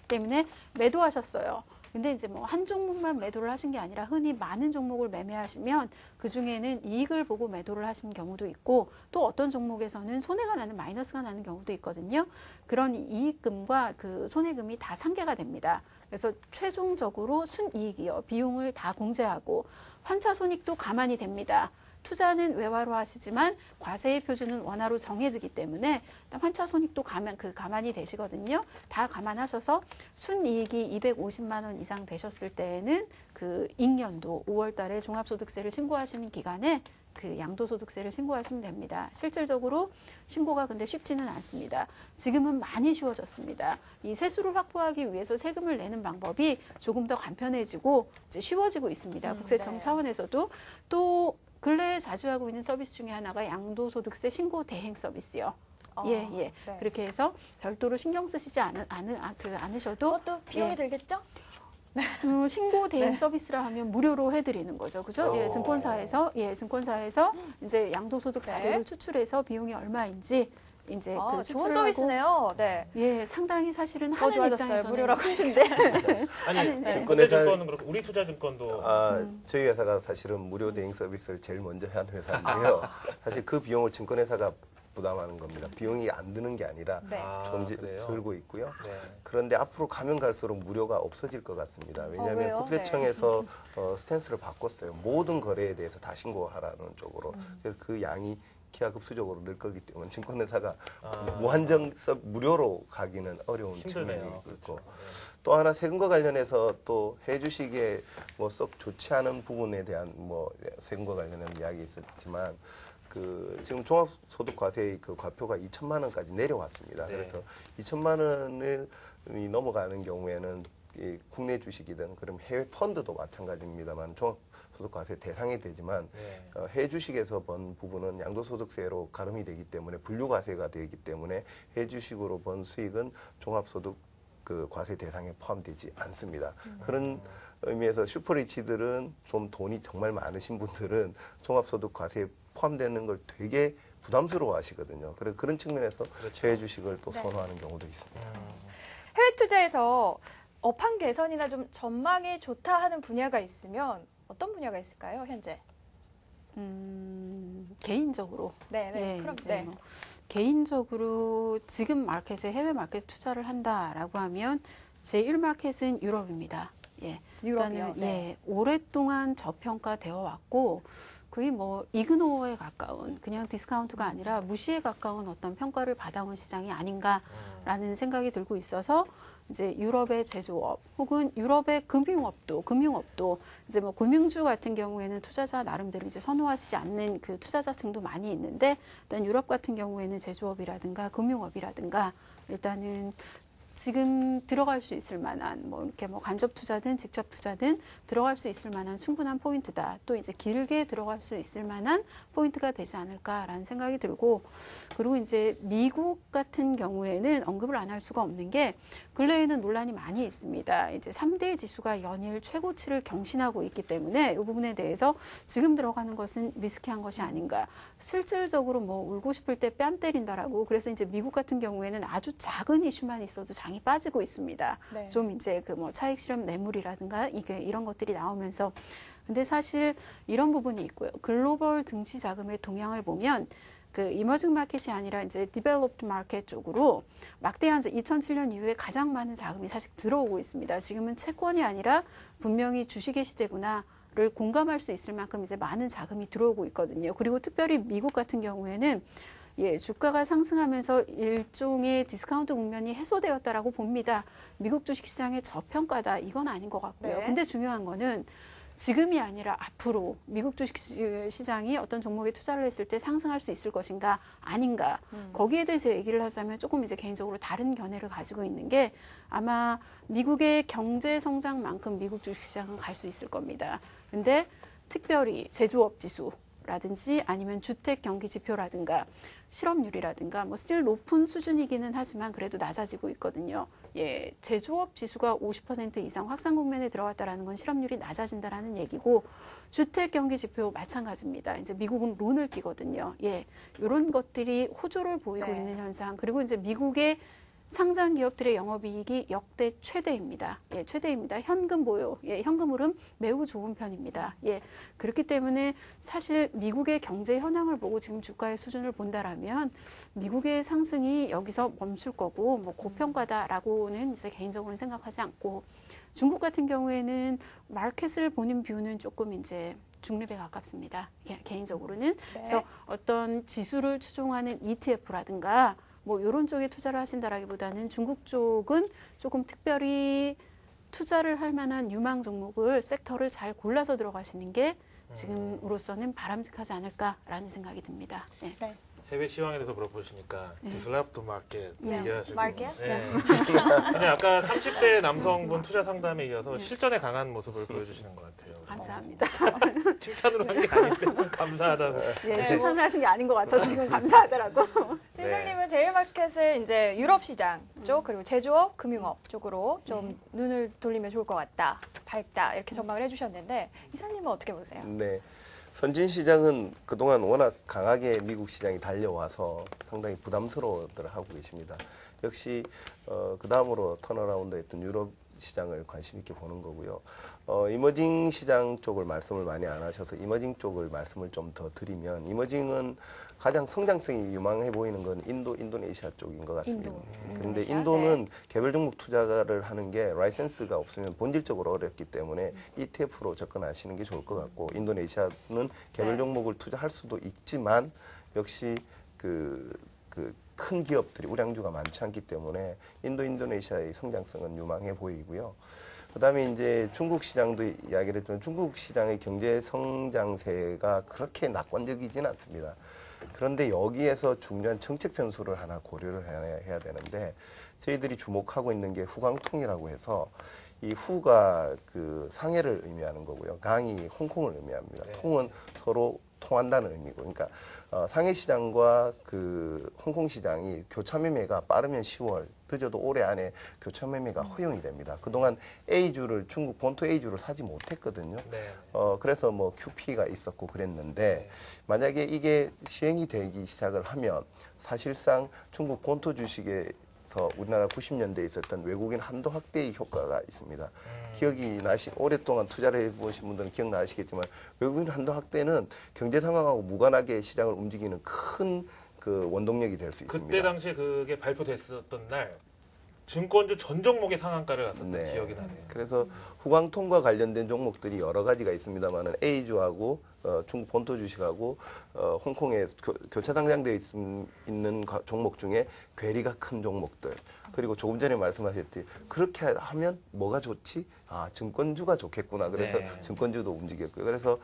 때문에 매도하셨어요. 근데 이제 뭐 한 종목만 매도를 하신 게 아니라 흔히 많은 종목을 매매하시면 그 중에는 이익을 보고 매도를 하신 경우도 있고 또 어떤 종목에서는 손해가 나는 마이너스가 나는 경우도 있거든요. 그런 이익금과 그 손해금이 다 상계가 됩니다. 그래서 최종적으로 순이익이요. 비용을 다 공제하고 환차손익도 감안이 됩니다. 투자는 외화로 하시지만 과세의 표준은 원화로 정해지기 때문에 환차손익도 감안이 되시거든요. 다 감안하셔서 순이익이 250만 원 이상 되셨을 때에는 그 익년도 5월 달에 종합소득세를 신고하시는 기간에 그 양도소득세를 신고하시면 됩니다. 실질적으로 신고가 근데 쉽지는 않습니다. 지금은 많이 쉬워졌습니다. 이 세수를 확보하기 위해서 세금을 내는 방법이 조금 더 간편해지고 이제 쉬워지고 있습니다. 국세청 차원에서도 또 근래에 자주 하고 있는 서비스 중에 하나가 양도소득세 신고 대행 서비스요. 예. 네. 그렇게 해서 별도로 신경 쓰시지 않으셔도 그것도 비용이 들겠죠? 신고 대행 서비스라 하면 무료로 해드리는 거죠, 그죠? 예, 증권사에서 이제 양도소득 자료를 추출해서 비용이 얼마인지 이제 그 좋은 추출을 서비스네요. 네. 예, 상당히 사실은 더 하는 좋아졌어요. 입장에서는 무료라고 하는데. 아니 네. 현대증권은 그렇고 우리 투자증권도 저희 회사가 사실은 무료 대행 서비스를 제일 먼저 한 회사인데요. 사실 그 비용을 증권회사가 부담하는 겁니다. 비용이 안 드는 게 아니라 네. 그래요? 들고 있고요. 네. 그런데 앞으로 가면 갈수록 무료가 없어질 것 같습니다. 왜냐하면 왜요? 국세청에서 스탠스를 바꿨어요. 모든 거래에 대해서 다 신고하라는 쪽으로. 그래서 그 양이 기하급수적으로 늘 거기 때문에 증권회사가 무한정 무료로 가기는 어려운 측면이 힘들네요. 있고 그렇죠. 또 하나 세금과 관련해서 또 해주시기에 뭐 썩 좋지 않은 부분에 대한 뭐 세금과 관련한 이야기 있었지만 그 지금 종합소득과세의 그 과표가 2천만 원까지 내려왔습니다. 네. 그래서 2천만 원을 넘어가는 경우에는 이 국내 주식이든 그럼 해외 펀드도 마찬가지입니다만 종합소득과세 대상이 되지만 네. 해외 주식에서 번 부분은 양도소득세로 가름이 되기 때문에 분류과세가 되기 때문에 해외 주식으로 번 수익은 종합소득 그 과세 대상에 포함되지 않습니다. 그런 의미에서 슈퍼리치들은 좀 돈이 정말 많으신 분들은 종합소득 과세에 포함되는 걸 되게 부담스러워 하시거든요. 그래서 그런 측면에서 그렇죠. 해외 주식을 또 선호하는 경우도 있습니다. 해외 투자에서 업황 개선이나 좀 전망이 좋다 하는 분야가 있으면 어떤 분야가 있을까요, 현재? 개인적으로. 네. 예, 그럼 이제 뭐 개인적으로 지금 마켓에 해외 마켓에 투자를 한다라고 하면 제1마켓은 유럽입니다. 예. 유럽이요? 일단은 오랫동안 저평가되어 왔고 거의 뭐 이그노어에 가까운 그냥 디스카운트가 아니라 무시에 가까운 어떤 평가를 받아온 시장이 아닌가라는 생각이 들고 있어서 이제 유럽의 제조업 혹은 유럽의 금융업도 이제 뭐 금융주 같은 경우에는 투자자 나름대로 이제 선호하시지 않는 그 투자자층도 많이 있는데 일단 유럽 같은 경우에는 제조업이라든가 금융업이라든가 일단은 지금 들어갈 수 있을 만한 뭐 이렇게 뭐 간접 투자든 직접 투자든 들어갈 수 있을 만한 충분한 포인트다. 또 이제 길게 들어갈 수 있을 만한 포인트가 되지 않을까라는 생각이 들고 그리고 이제 미국 같은 경우에는 언급을 안 할 수가 없는 게 근래에는 논란이 많이 있습니다. 이제 3대 지수가 연일 최고치를 경신하고 있기 때문에 이 부분에 대해서 지금 들어가는 것은 리스키한 것이 아닌가. 실질적으로 뭐 울고 싶을 때 뺨 때린다라고 그래서 이제 미국 같은 경우에는 아주 작은 이슈만 있어도 장이 빠지고 있습니다. 네. 좀 이제 그 뭐 차익 실현 매물이라든가 이런 것들이 나오면서 근데 사실 이런 부분이 있고요. 글로벌 증시 자금의 동향을 보면 그 이머징 마켓이 아니라 이제 디벨롭드 마켓 쪽으로 막대한 2007년 이후에 가장 많은 자금이 사실 들어오고 있습니다. 지금은 채권이 아니라 분명히 주식의 시대구나를 공감할 수 있을 만큼 이제 많은 자금이 들어오고 있거든요. 그리고 특별히 미국 같은 경우에는 주가가 상승하면서 일종의 디스카운트 국면이 해소되었다라고 봅니다. 미국 주식시장의 저평가다 이건 아닌 것 같고요. 네. 근데 중요한 거는 지금이 아니라 앞으로 미국 주식시장이 어떤 종목에 투자를 했을 때 상승할 수 있을 것인가 아닌가 거기에 대해서 얘기를 하자면 조금 이제 개인적으로 다른 견해를 가지고 있는 게 아마 미국의 경제 성장만큼 미국 주식시장은 갈 수 있을 겁니다. 근데 특별히 제조업 지수라든지 아니면 주택 경기 지표라든가 실업률이라든가 뭐 스틸 높은 수준이기는 하지만 그래도 낮아지고 있거든요. 제조업 지수가 50% 이상 확산 국면에 들어갔다라는 건 실업률이 낮아진다라는 얘기고 주택 경기 지표 마찬가지입니다. 이제 미국은 론을 끼거든요. 이런 것들이 호조를 보이고 있는 현상. 그리고 이제 미국의 상장 기업들의 영업이익이 역대 최대입니다. 최대입니다. 현금 보유, 현금 흐름 매우 좋은 편입니다. 그렇기 때문에 사실 미국의 경제 현황을 보고 지금 주가의 수준을 본다라면 미국의 상승이 여기서 멈출 거고 뭐 고평가다라고는 이제 개인적으로는 생각하지 않고 중국 같은 경우에는 마켓을 보는 뷰는 조금 이제 중립에 가깝습니다. 개인적으로는. 그래서 어떤 지수를 추종하는 ETF라든가 뭐 이런 쪽에 투자를 하신다라기보다는 중국 쪽은 조금 특별히 투자를 할 만한 유망 종목을 섹터를 잘 골라서 들어가시는 게 지금으로서는 바람직하지 않을까라는 생각이 듭니다. 해외 시황에 대해서 물어보시니까 디벨롭드 마켓 얘기하시고 마켓? 그냥 아까 30대 남성분 투자 상담에 이어서 실전에 강한 모습을 보여주시는 것 같아요. 감사합니다. 칭찬으로 한 게 아닌데 감사하다고. 예, 칭찬을 하신 게 아닌 것 같아서 지금 감사하더라고. 팀장님은 제일마켓을 이제 유럽 시장 쪽 그리고 제조업, 금융업 쪽으로 좀 눈을 돌리면 좋을 것 같다, 밝다 이렇게 전망을 해주셨는데 이사님은 어떻게 보세요? 네. 선진 시장은 그동안 워낙 강하게 미국 시장이 달려와서 상당히 부담스러워들 하고 계십니다. 역시 그 다음으로 턴어라운드했던 유럽 시장을 관심 있게 보는 거고요. 이머징 시장 쪽을 말씀을 많이 안 하셔서 이머징 쪽을 말씀을 좀 더 드리면 이머징은 가장 성장성이 유망해 보이는 건 인도네시아 쪽인 것 같습니다. 그런데 인도는 개별 종목 투자를 하는 게 라이센스가 없으면 본질적으로 어렵기 때문에 ETF로 접근하시는 게 좋을 것 같고 인도네시아는 개별 종목을 투자할 수도 있지만 역시 큰 기업들이 우량주가 많지 않기 때문에 인도네시아의 성장성은 유망해 보이고요. 그다음에 이제 중국 시장도 이야기를 했지만 중국 시장의 경제 성장세가 그렇게 낙관적이지는 않습니다. 그런데 여기에서 중요한 정책 변수를 하나 고려를 해야 되는데 저희들이 주목하고 있는 게 후광통이라고 해서 이 후가 그 상해를 의미하는 거고요. 강이 홍콩을 의미합니다. 네. 통은 서로 통한다는 의미고, 그러니까 상해 시장과 그 홍콩 시장이 교차 매매가 빠르면 10월, 늦어도 올해 안에 교차 매매가 허용이 됩니다. 그동안 A주를 중국 본토 A주를 사지 못했거든요. 네. 그래서 뭐 QP가 있었고 그랬는데 만약에 이게 시행이 되기 시작을 하면 사실상 중국 본토 주식에 우리나라 90년대에 있었던 외국인 한도 확대의 효과가 있습니다. 기억이 오랫동안 투자를 해보신 분들은 기억나시겠지만 외국인 한도 확대는 경제 상황하고 무관하게 시장을 움직이는 큰 그 원동력이 될 수 있습니다. 그때 당시에 그게 발표됐었던 날 증권주 전 종목의 상한가를 갔었던 네. 기억이 나네요. 그래서 후광통과 관련된 종목들이 여러 가지가 있습니다만은 A주하고 중국 본토 주식하고 홍콩에 교차 상장되어 있는 종목 중에 괴리가 큰 종목들, 그리고 조금 전에 말씀하셨듯이 그렇게 하면 뭐가 좋지? 아, 증권주가 좋겠구나. 그래서 네. 증권주도 움직였고요. 그래서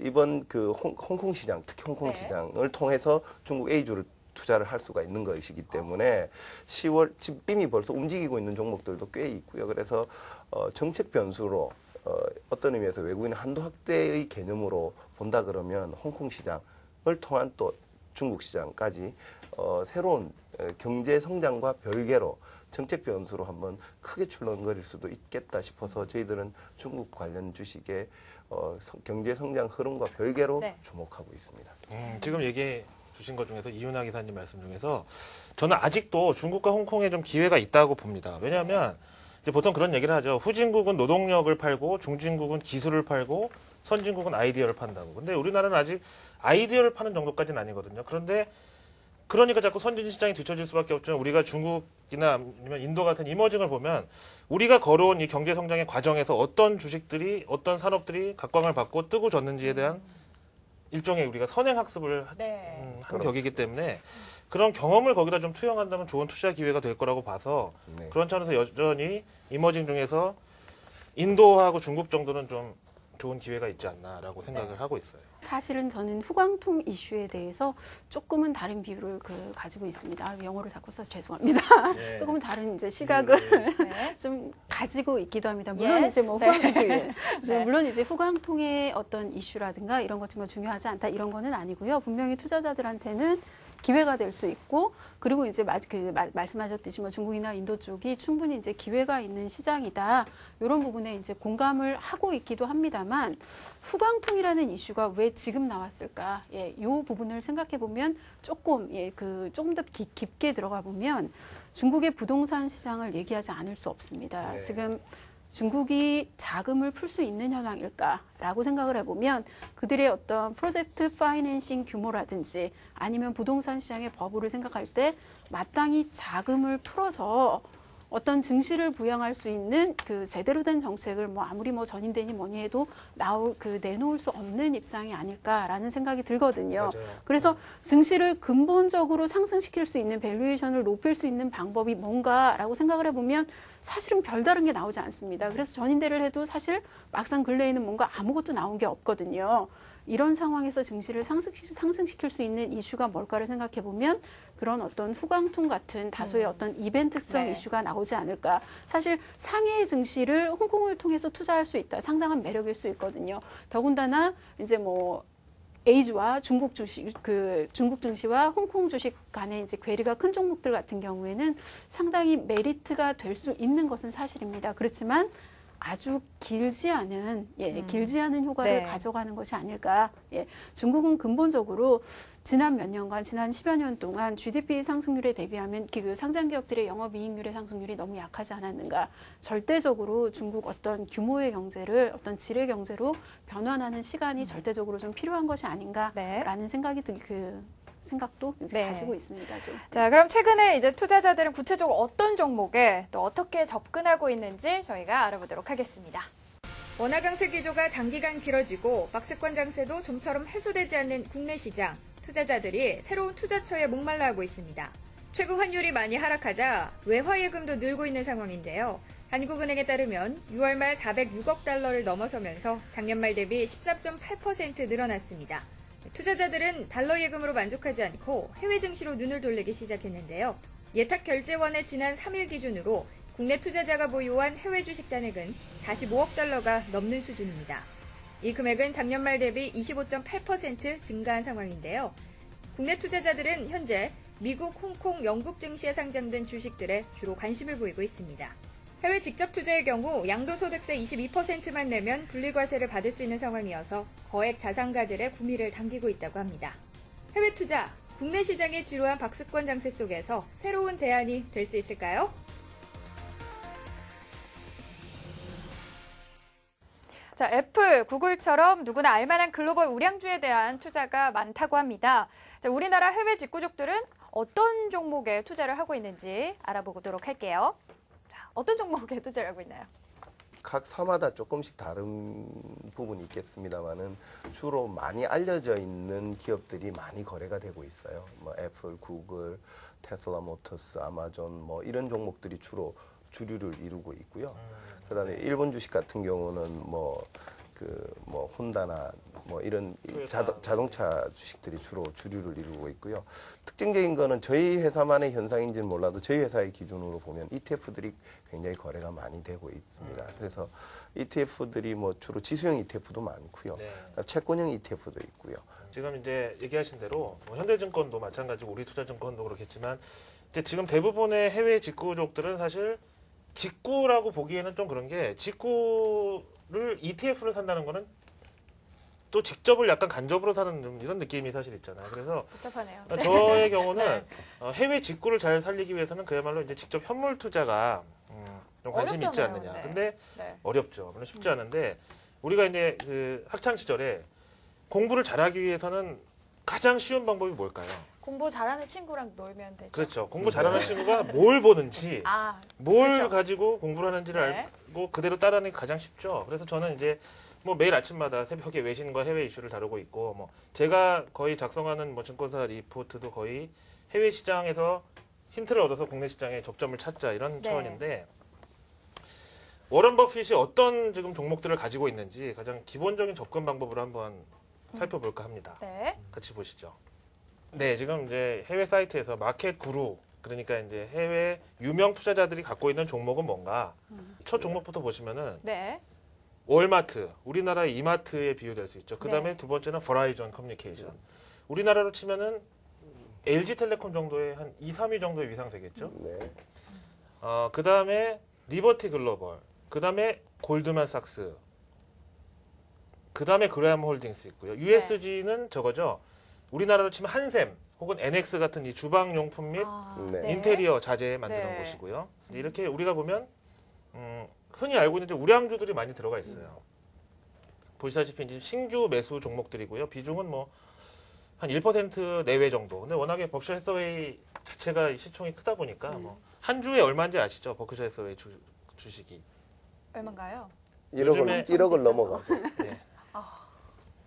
이번 그 홍콩 시장, 특히 홍콩 시장을 통해서 중국 A주를 투자를 할 수가 있는 것이기 때문에 10월 지금 이미 벌써 움직이고 있는 종목들도 꽤 있고요. 그래서 정책 변수로 어떤 의미에서 외국인 한도 확대의 개념으로 본다 그러면 홍콩 시장을 통한 또 중국 시장까지 새로운 경제 성장과 별개로 정책 변수로 한번 크게 출렁거릴 수도 있겠다 싶어서 저희들은 중국 관련 주식의 경제 성장 흐름과 별개로 주목하고 있습니다. 지금 얘기해 주신 것 중에서 이윤아 기사님 말씀 중에서 저는 아직도 중국과 홍콩에 좀 기회가 있다고 봅니다. 왜냐하면 이제 보통 그런 얘기를 하죠. 후진국은 노동력을 팔고 중진국은 기술을 팔고 선진국은 아이디어를 판다고. 근데 우리나라는 아직 아이디어를 파는 정도까지는 아니거든요. 그러니까 자꾸 선진 시장이 뒤처질 수밖에 없지만 우리가 중국이나 아니면 인도 같은 이머징을 보면 우리가 걸어온 이 경제 성장의 과정에서 어떤 주식들이 어떤 산업들이 각광을 받고 뜨고 졌는지에 대한 일종의 우리가 선행학습을 한 격이기 때문에 그런 경험을 거기다 좀 투영한다면 좋은 투자 기회가 될 거라고 봐서 그런 차원에서 여전히 이머징 중에서 인도하고 중국 정도는 좀 좋은 기회가 있지 않나라고 생각을 하고 있어요. 사실은 저는 후광통 이슈에 대해서 조금은 다른 비율을 가지고 있습니다. 영어를 자꾸 써서 죄송합니다. 네. 조금은 다른 이제 시각을 좀 가지고 있기도 합니다. 물론 이제 뭐 물론 이제 후광통의 어떤 이슈라든가 이런 것 정말 중요하지 않다 이런 거는 아니고요. 분명히 투자자들한테는 기회가 될 수 있고, 그리고 이제 말씀하셨듯이 뭐 중국이나 인도 쪽이 충분히 이제 기회가 있는 시장이다. 이런 부분에 이제 공감을 하고 있기도 합니다만, 후광통이라는 이슈가 왜 지금 나왔을까? 이 부분을 생각해 보면 조금 더 깊게 들어가 보면 중국의 부동산 시장을 얘기하지 않을 수 없습니다. 지금 중국이 자금을 풀 수 있는 현황일까라고 생각을 해보면 그들의 어떤 프로젝트 파이낸싱 규모라든지 아니면 부동산 시장의 버블을 생각할 때 마땅히 자금을 풀어서 어떤 증시를 부양할 수 있는 그 제대로 된 정책을 뭐 아무리 뭐 전인되니 뭐니 해도 내놓을 수 없는 입장이 아닐까라는 생각이 들거든요. 맞아요. 그래서 증시를 근본적으로 상승시킬 수 있는 밸류에이션을 높일 수 있는 방법이 뭔가라고 생각을 해보면 사실은 별다른 게 나오지 않습니다. 그래서 전인대를 해도 사실 막상 근래에는 뭔가 아무것도 나온 게 없거든요. 이런 상황에서 증시를 상승시킬 수 있는 이슈가 뭘까를 생각해 보면 그런 어떤 후광통 같은 다소의 어떤 이벤트성 네. 이슈가 나오지 않을까. 사실 상해 증시를 홍콩을 통해서 투자할 수 있다. 상당한 매력일 수 있거든요. 더군다나 이제 뭐 에이즈와 중국 주식, 중국 증시와 홍콩 주식 간의 이제 괴리가 큰 종목들 같은 경우에는 상당히 메리트가 될 수 있는 것은 사실입니다. 그렇지만 아주 길지 않은 길지 않은 효과를 네. 가져가는 것이 아닐까. 중국은 근본적으로 지난 몇 년간, 지난 10여 년 동안 GDP 상승률에 대비하면 그 상장 기업들의 영업이익률의 상승률이 너무 약하지 않았는가. 절대적으로 중국 어떤 규모의 경제를 어떤 질의 경제로 변환하는 시간이 절대적으로 좀 필요한 것이 아닌가라는 생각이 생각도 이제 네. 가지고 있습니다. 좀. 자, 그럼 최근에 이제 투자자들은 구체적으로 어떤 종목에 또 어떻게 접근하고 있는지 저희가 알아보도록 하겠습니다. 원화 강세 기조가 장기간 길어지고 박스권 장세도 좀처럼 해소되지 않는 국내 시장. 투자자들이 새로운 투자처에 목말라 하고 있습니다. 최근 환율이 많이 하락하자 외화 예금도 늘고 있는 상황인데요. 한국은행에 따르면 6월 말 406억 달러를 넘어서면서 작년 말 대비 13.8% 늘어났습니다. 투자자들은 달러 예금으로 만족하지 않고 해외 증시로 눈을 돌리기 시작했는데요. 예탁 결제원의 지난 3일 기준으로 국내 투자자가 보유한 해외 주식 잔액은 45억 달러가 넘는 수준입니다. 이 금액은 작년 말 대비 25.8% 증가한 상황인데요. 국내 투자자들은 현재 미국, 홍콩, 영국 증시에 상장된 주식들에 주로 관심을 보이고 있습니다. 해외 직접 투자의 경우 양도소득세 22%만 내면 분리과세를 받을 수 있는 상황이어서 거액 자산가들의 구미를 당기고 있다고 합니다. 해외 투자, 국내 시장의 지루한 박스권 장세 속에서 새로운 대안이 될 수 있을까요? 자, 애플, 구글처럼 누구나 알만한 글로벌 우량주에 대한 투자가 많다고 합니다. 자, 우리나라 해외 직구족들은 어떤 종목에 투자를 하고 있는지 알아보도록 할게요. 자, 어떤 종목에 투자를 하고 있나요? 각 사마다 조금씩 다른 부분이 있겠습니다만은 주로 많이 알려져 있는 기업들이 많이 거래가 되고 있어요. 뭐 애플, 구글, 테슬라 모터스, 아마존 뭐 이런 종목들이 주로 주류를 이루고 있고요. 그다음에 일본 주식 같은 경우는 뭐 혼다나 뭐 이런 자동차 주식들이 주로 주류를 이루고 있고요. 특징적인 거는 저희 회사만의 현상인지는 몰라도 저희 회사의 기준으로 보면 ETF들이 굉장히 거래가 많이 되고 있습니다. 그래서 ETF들이 뭐 주로 지수형 ETF도 많고요. 채권형 ETF도 있고요. 지금 이제 얘기하신 대로 뭐 현대증권도 마찬가지고 우리투자증권도 그렇겠지만 이제 지금 대부분의 해외 직구족들은 사실 직구라고 보기에는 좀 그런 게 직구를 ETF를 산다는 거는 또 직접을 약간 간접으로 사는 좀 이런 느낌이 사실 있잖아요. 그래서 복잡하네요. 저의 경우는 해외 직구를 잘 살리기 위해서는 그야말로 이제 직접 현물 투자가 좀 관심이 있지 어렵잖아요. 않느냐. 네. 근데 네. 어렵죠. 물론 쉽지 않은데 우리가 이제 그 학창 시절에 공부를 잘하기 위해서는 가장 쉬운 방법이 뭘까요? 공부 잘하는 친구랑 놀면 되죠. 그렇죠. 공부 잘하는 친구가 뭘 보는지, 뭘 그렇죠. 가지고 공부를 하는지를 네. 알고 그대로 따라하는 게 가장 쉽죠. 그래서 저는 이제 뭐 매일 아침마다 새벽에 외신과 해외 이슈를 다루고 있고, 뭐 제가 거의 작성하는 뭐 증권사 리포트도 거의 해외 시장에서 힌트를 얻어서 국내 시장에 접점을 찾자 이런 차원인데, 워런 버핏이 어떤 지금 종목들을 가지고 있는지 가장 기본적인 접근 방법으로 한번 살펴볼까 합니다. 네. 같이 보시죠. 네, 지금 이제 해외 사이트에서 마켓 구루, 그러니까 이제 해외 유명 투자자들이 갖고 있는 종목은 뭔가 첫 종목부터 보시면은 네. 월마트, 우리나라의 이마트에 비유될 수 있죠. 그 다음에 네. 두 번째는 버라이전 커뮤니케이션. 우리나라로 치면은 LG텔레콤 정도의 한 2, 3위 정도의 위상 되겠죠. 네. 그 다음에 리버티 글로벌, 그 다음에 골드만삭스, 그 다음에 그레함 홀딩스 있고요. USG는 저거죠. 우리나라로 치면 한샘 혹은 NX 같은 이 주방용품 및 네. 인테리어 자재 만드는 네. 곳이고요. 이렇게 우리가 보면 흔히 알고 있는데 우량주들이 많이 들어가 있어요. 보시다시피 이제 신규 매수 종목들이고요. 비중은 뭐 한 1% 내외 정도. 근데 워낙에 버크셔 해서웨이 자체가 시총이 크다 보니까 뭐 한 주에 얼마인지 아시죠? 버크셔 해서웨이 주식이. 얼마인가요? 1억을 넘어가죠. 네.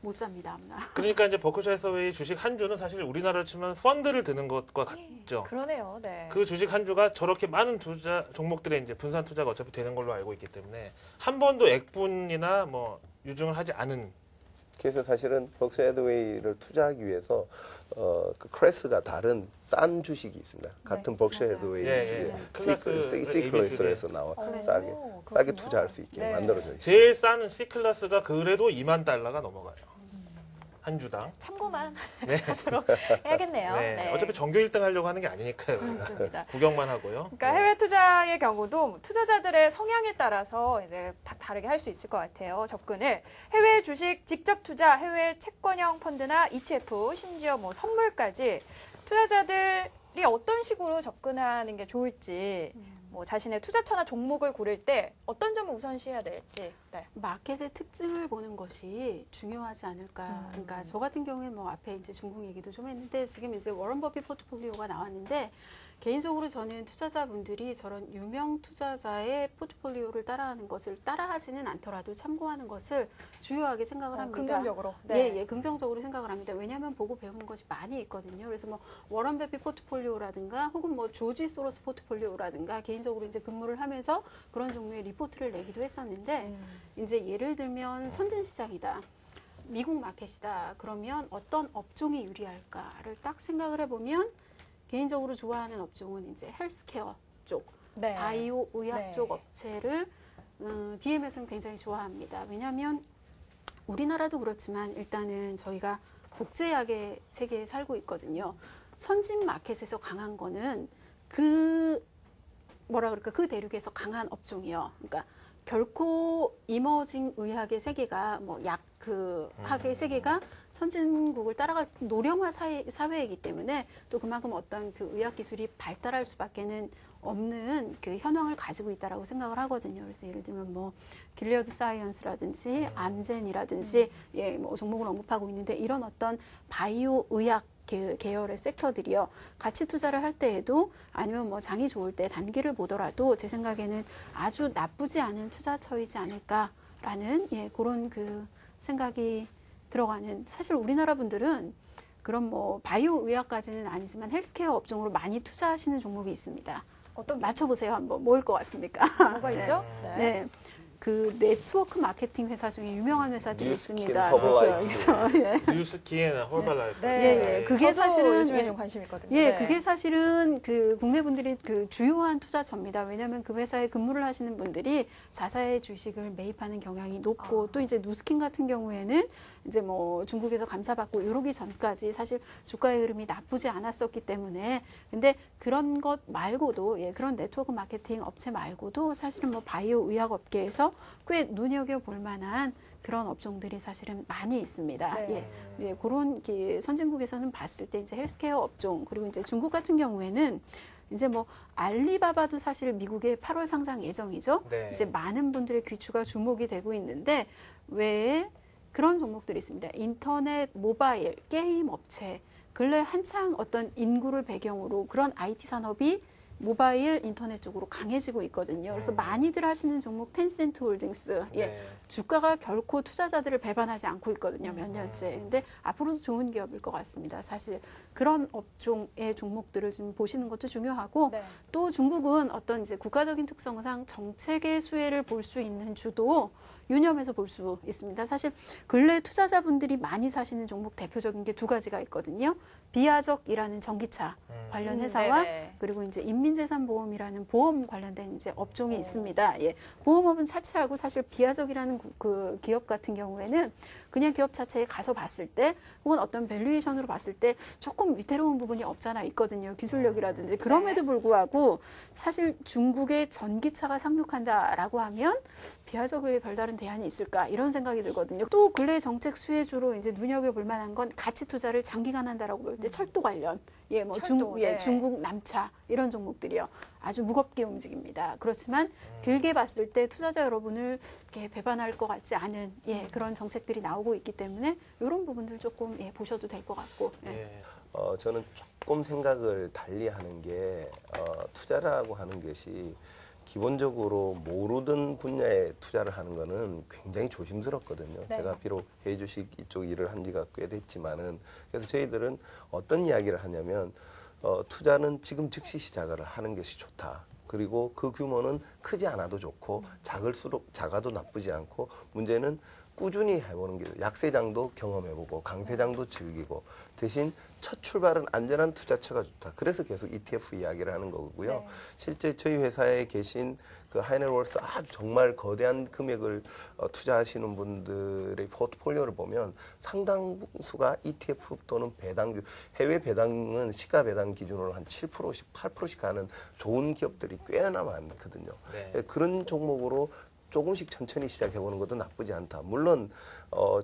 못 삽니다, 아무나. 그러니까 이제 버크셔 해서웨이 주식 한 주는 사실 우리나라로 치면 펀드를 드는 것과 같죠. 그러네요. 네. 그 주식 한 주가 저렇게 많은 투자 종목들의 이제 분산 투자가 어차피 되는 걸로 알고 있기 때문에 한 번도 액분이나 뭐 유증을 하지 않은 그래서 사실은 벅셔 해더웨이를 투자하기 위해서 그 클래스가 다른 싼 주식이 있습니다. 같은 벅셔 맞아요. 해더웨이 예, 예. C클래스에서 나와 싸게 그렇군요. 투자할 수 있게 네. 만들어져 있습니다. 제일 싼 C클래스가 그래도 $20,000가 넘어가요. 한 주당. 참고만 네. 하도록 해야겠네요. 네. 네. 어차피 전교 1등 하려고 하는 게 아니니까요. 우리가. 맞습니다. 구경만 하고요. 그러니까 해외 투자의 경우도 투자자들의 성향에 따라서 이제 다르게 할 수 있을 것 같아요. 접근을 해외 주식 직접 투자, 해외 채권형 펀드나 ETF, 심지어 뭐 선물까지 투자자들이 어떤 식으로 접근하는 게 좋을지, 뭐 자신의 투자처나 종목을 고를 때 어떤 점을 우선시해야 될지. 네. 마켓의 특징을 보는 것이 중요하지 않을까. 그러니까 저 같은 경우에 뭐 앞에 이제 중국 얘기도 좀 했는데 지금 이제 워런 버핏 포트폴리오가 나왔는데 개인적으로 저는 투자자분들이 저런 유명 투자자의 포트폴리오를 따라하는 것을 따라하지는 않더라도 참고하는 것을 중요하게 생각을 합니다. 긍정적으로. 예, 긍정적으로 생각을 합니다. 왜냐하면 보고 배우는 것이 많이 있거든요. 그래서 뭐 워런 버핏 포트폴리오라든가 혹은 뭐 조지 소로스 포트폴리오라든가 개인적으로 이제 근무를 하면서 그런 종류의 리포트를 내기도 했었는데 이제 예를 들면 선진 시장이다. 미국 마켓이다. 그러면 어떤 업종이 유리할까를 딱 생각을 해보면 개인적으로 좋아하는 업종은 이제 헬스케어 쪽, 네. 바이오 의학 네. 쪽 업체를 DM에서는 굉장히 좋아합니다. 왜냐하면 우리나라도 그렇지만 일단은 저희가 복제약의 세계에 살고 있거든요. 선진 마켓에서 강한 거는 그 대륙에서 강한 업종이요. 그러니까 결코 이머징 의학의 세계가 뭐 약 학의 세계가 선진국을 따라갈 노령화 사회이기 때문에 또 그만큼 어떤 그 의학 기술이 발달할 수밖에는 없는 그 현황을 가지고 있다라고 생각을 하거든요. 그래서 예를 들면 뭐 길리어드 사이언스라든지 암젠이라든지 예, 뭐 종목을 언급하고 있는데 이런 어떤 바이오 의학 계열의 섹터들이요. 가치 투자를 할 때에도 아니면 뭐 장이 좋을 때 단기를 보더라도 제 생각에는 아주 나쁘지 않은 투자처이지 않을까라는 예, 그런 그 생각이 들어가는 사실 우리나라 분들은 그런 뭐 바이오 의학까지는 아니지만 헬스케어 업종으로 많이 투자하시는 종목이 있습니다. 어떤 맞춰보세요. 한번 뭐일 것 같습니까? 뭐가 있죠? 네. 그 네트워크 마케팅 회사 중에 유명한 회사들이 뉴스킨, 있습니다. 허벌라이프. 그렇죠. 예. 뉴스킨, 홀발라이프. 네. 예, 예. 그게 저도 사실은 요즘에 예. 좀 관심 있거든요. 예, 네. 그게 사실은 그 국내 분들이 그 주요한 투자처입니다. 왜냐하면 그 회사에 근무를 하시는 분들이 자사의 주식을 매입하는 경향이 높고 또 이제 누스킨 같은 경우에는 이제 뭐 중국에서 감사받고 이러기 전까지 사실 주가의 흐름이 나쁘지 않았었기 때문에 근데 그런 것 말고도 예, 그런 네트워크 마케팅 업체 말고도 사실은 뭐 바이오 의학 업계에서 꽤 눈여겨볼 만한 그런 업종들이 사실은 많이 있습니다. 네. 예, 예, 그런 선진국에서는 봤을 때 이제 헬스케어 업종 그리고 이제 중국 같은 경우에는 이제 뭐 알리바바도 사실 미국의 8월 상장 예정이죠. 네. 이제 많은 분들의 귀추가 주목이 되고 있는데 외에 그런 종목들이 있습니다. 인터넷, 모바일, 게임 업체. 근래 한창 어떤 인구를 배경으로 그런 IT 산업이 모바일 인터넷 쪽으로 강해지고 있거든요. 그래서 많이들 하시는 종목 텐센트 홀딩스. 예. 네. 주가가 결코 투자자들을 배반하지 않고 있거든요. 몇 년째. 근데 앞으로도 좋은 기업일 것 같습니다. 사실 그런 업종의 종목들을 좀 보시는 것도 중요하고 네. 또 중국은 어떤 이제 국가적인 특성상 정책의 수혜를 볼 수 있는 주도 유념해서 볼 수 있습니다. 사실 근래 투자자분들이 많이 사시는 종목 대표적인 게 두 가지가 있거든요. 비아적이라는 전기차 관련 회사와 네네. 그리고 이제 인민재산보험이라는 보험 관련된 이제 업종이 있습니다. 예. 보험업은 차치하고 사실 비아적이라는 그 기업 같은 경우에는 그냥 기업 자체에 가서 봤을 때 혹은 어떤 밸류에이션으로 봤을 때 조금 위태로운 부분이 없잖아 있거든요. 기술력이라든지. 그럼에도 불구하고 사실 중국의 전기차가 상륙한다라고 하면 비아적의 별다른 대안이 있을까 이런 생각이 들거든요. 또 근래 정책 수혜주로 이제 눈여겨볼 만한 건 가치 투자를 장기간 한다라고 볼 때 철도 관련, 예, 뭐 철도, 네. 중국 남차 이런 종목들이요. 아주 무겁게 움직입니다. 그렇지만 길게 봤을 때 투자자 여러분을 이렇게 배반할 것 같지 않은 예, 그런 정책들이 나오고 있기 때문에 이런 부분들 조금 예, 보셔도 될 것 같고. 예. 예. 저는 조금 생각을 달리하는 게 투자라고 하는 것이 기본적으로 모르던 분야에 투자를 하는 거는 굉장히 조심스럽거든요. 네. 제가 비록 해외 주식 이쪽 일을 한 지가 꽤 됐지만은 그래서 저희들은 어떤 이야기를 하냐면 투자는 지금 즉시 시작을 하는 것이 좋다. 그리고 그 규모는 크지 않아도 좋고 작을수록 작아도 나쁘지 않고 문제는 꾸준히 해보는 게 약세장도 경험해보고 강세장도 즐기고 대신 첫 출발은 안전한 투자처가 좋다. 그래서 계속 ETF 이야기를 하는 거고요. 네. 실제 저희 회사에 계신 그 하이넷월스 아주 정말 거대한 금액을 투자하시는 분들의 포트폴리오를 보면 상당수가 ETF 또는 배당주, 해외 배당은 시가 배당 기준으로 한 7%씩, 8%씩 가는 좋은 기업들이 꽤나 많거든요. 네. 그런 종목으로 조금씩 천천히 시작해보는 것도 나쁘지 않다. 물론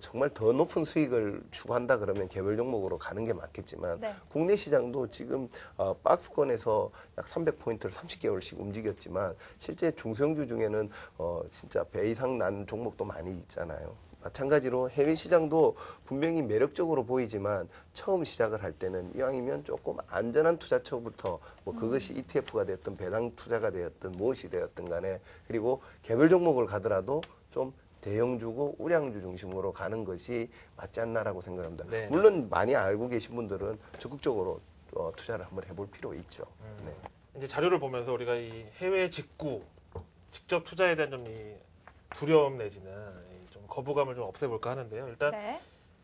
정말 더 높은 수익을 추구한다 그러면 개별 종목으로 가는 게 맞겠지만 네. 국내 시장도 지금 박스권에서 약 300포인트를 30개월씩 움직였지만 실제 중소형주 중에는 진짜 배 이상 난 종목도 많이 있잖아요. 마찬가지로 해외 시장도 분명히 매력적으로 보이지만 처음 시작을 할 때는 이왕이면 조금 안전한 투자처부터 뭐 그것이 ETF가 되었든 배당 투자가 되었든 무엇이 되었든 간에 그리고 개별 종목을 가더라도 좀 대형주고 우량주 중심으로 가는 것이 맞지 않나라고 생각합니다. 네. 물론 많이 알고 계신 분들은 적극적으로 투자를 한번 해볼 필요 있죠. 네. 이제 자료를 보면서 우리가 이 해외 직접 투자에 대한 좀 이 두려움 내지는 좀 거부감을 좀 없애볼까 하는데요. 일단 네.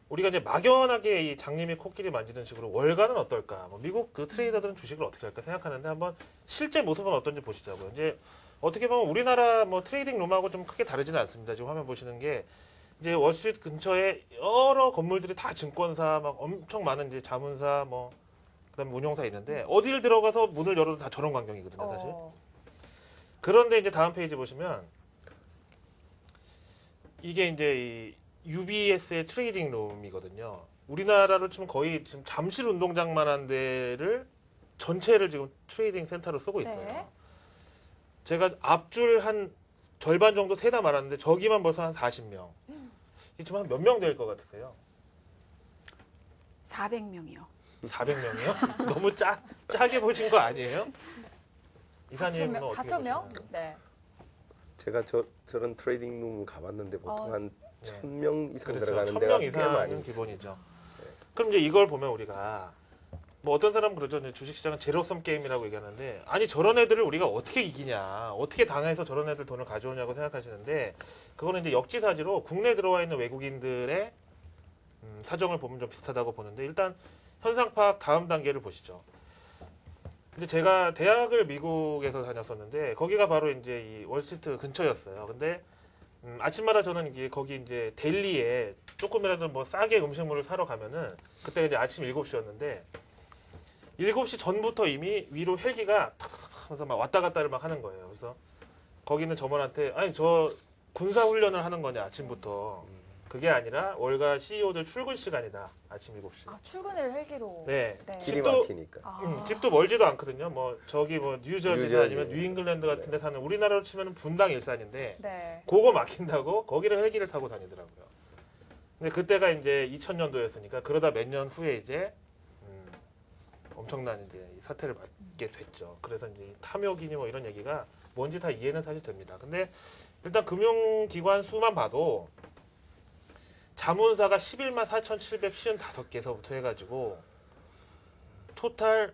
우리가 이제 막연하게 이 장님이 코끼리 만지는 식으로 월가는 어떨까? 뭐 미국 그 트레이더들은 주식을 어떻게 할까 생각하는데 한번 실제 모습은 어떤지 보시자고요. 이제 어떻게 보면 우리나라 뭐 트레이딩 룸하고 좀 크게 다르지는 않습니다. 지금 화면 보시는 게 이제 월스트리트 근처에 여러 건물들이 다 증권사 막 엄청 많은 이제 자문사 뭐 그다음에 운용사 있는데 어딜 들어가서 문을 열어도 다 저런 광경이거든요, 사실. 그런데 이제 다음 페이지 보시면 이게 이제 이 UBS의 트레이딩 룸이거든요. 우리나라로 치면 거의 지금 잠실 운동장만한 데를 전체를 지금 트레이딩 센터로 쓰고 있어요. 네. 제가 앞줄 한 절반 정도 세다 말았는데 저기만 벌써 한 40명. 이게 지금 한 몇 명 될 것 같으세요? 400명이요. 400명이요? 너무 짜게 보신 거 아니에요? 이사님은 어떻게 4,000명? 보시나요? 네. 제가 저런 트레이딩 룸 가봤는데 보통 한 네. 1000명 이상 그렇죠. 들어가는 1000명 데가 꽤 이상은 많이 있어요. 기본이죠. 그럼 이제 이걸 보면 우리가 뭐 어떤 사람은 그러죠. 이제 주식시장은 제로섬 게임이라고 얘기하는데 아니 저런 애들을 우리가 어떻게 이기냐, 어떻게 당해서 저런 애들 돈을 가져오냐고 생각하시는데 그거는 이제 역지사지로 국내에 들어와 있는 외국인들의 사정을 보면 좀 비슷하다고 보는데 일단 현상 파악 다음 단계를 보시죠. 근데 제가 대학을 미국에서 다녔었는데 거기가 바로 이제 이 월스트리트 근처였어요. 근데 아침마다 저는 이게 거기 이제 델리에 조금이라도 뭐 싸게 음식물을 사러 가면은 그때 이제 아침 7시였는데 7시 전부터 이미 위로 헬기가 탁탁탁 하면서 막 왔다 갔다를 막 하는 거예요. 그래서 거기는 점원한테 아니 저 군사 훈련을 하는 거냐 아침부터. 그게 아니라 월가 CEO들 출근 시간이다. 아침 7시. 아, 출근을 헬기로. 네. 길이 집도 막히니까. 집도 멀지도 않거든요. 뭐 저기 뭐 뉴저지나 뉴저지. 아니면 뉴잉글랜드 같은 데 사는 우리나라로 치면 분당 일산인데 네. 그거 막힌다고 거기를 헬기를 타고 다니더라고요. 근데 그때가 이제 2000년도였으니까 그러다 몇 년 후에 이제 엄청난 이제 사태를 받게 됐죠. 그래서 이제 탐욕이니 뭐 이런 얘기가 뭔지 다 이해는 사실 됩니다. 근데 일단 금융기관 수만 봐도 자문사가 11만 4,755개서부터 해가지고 토탈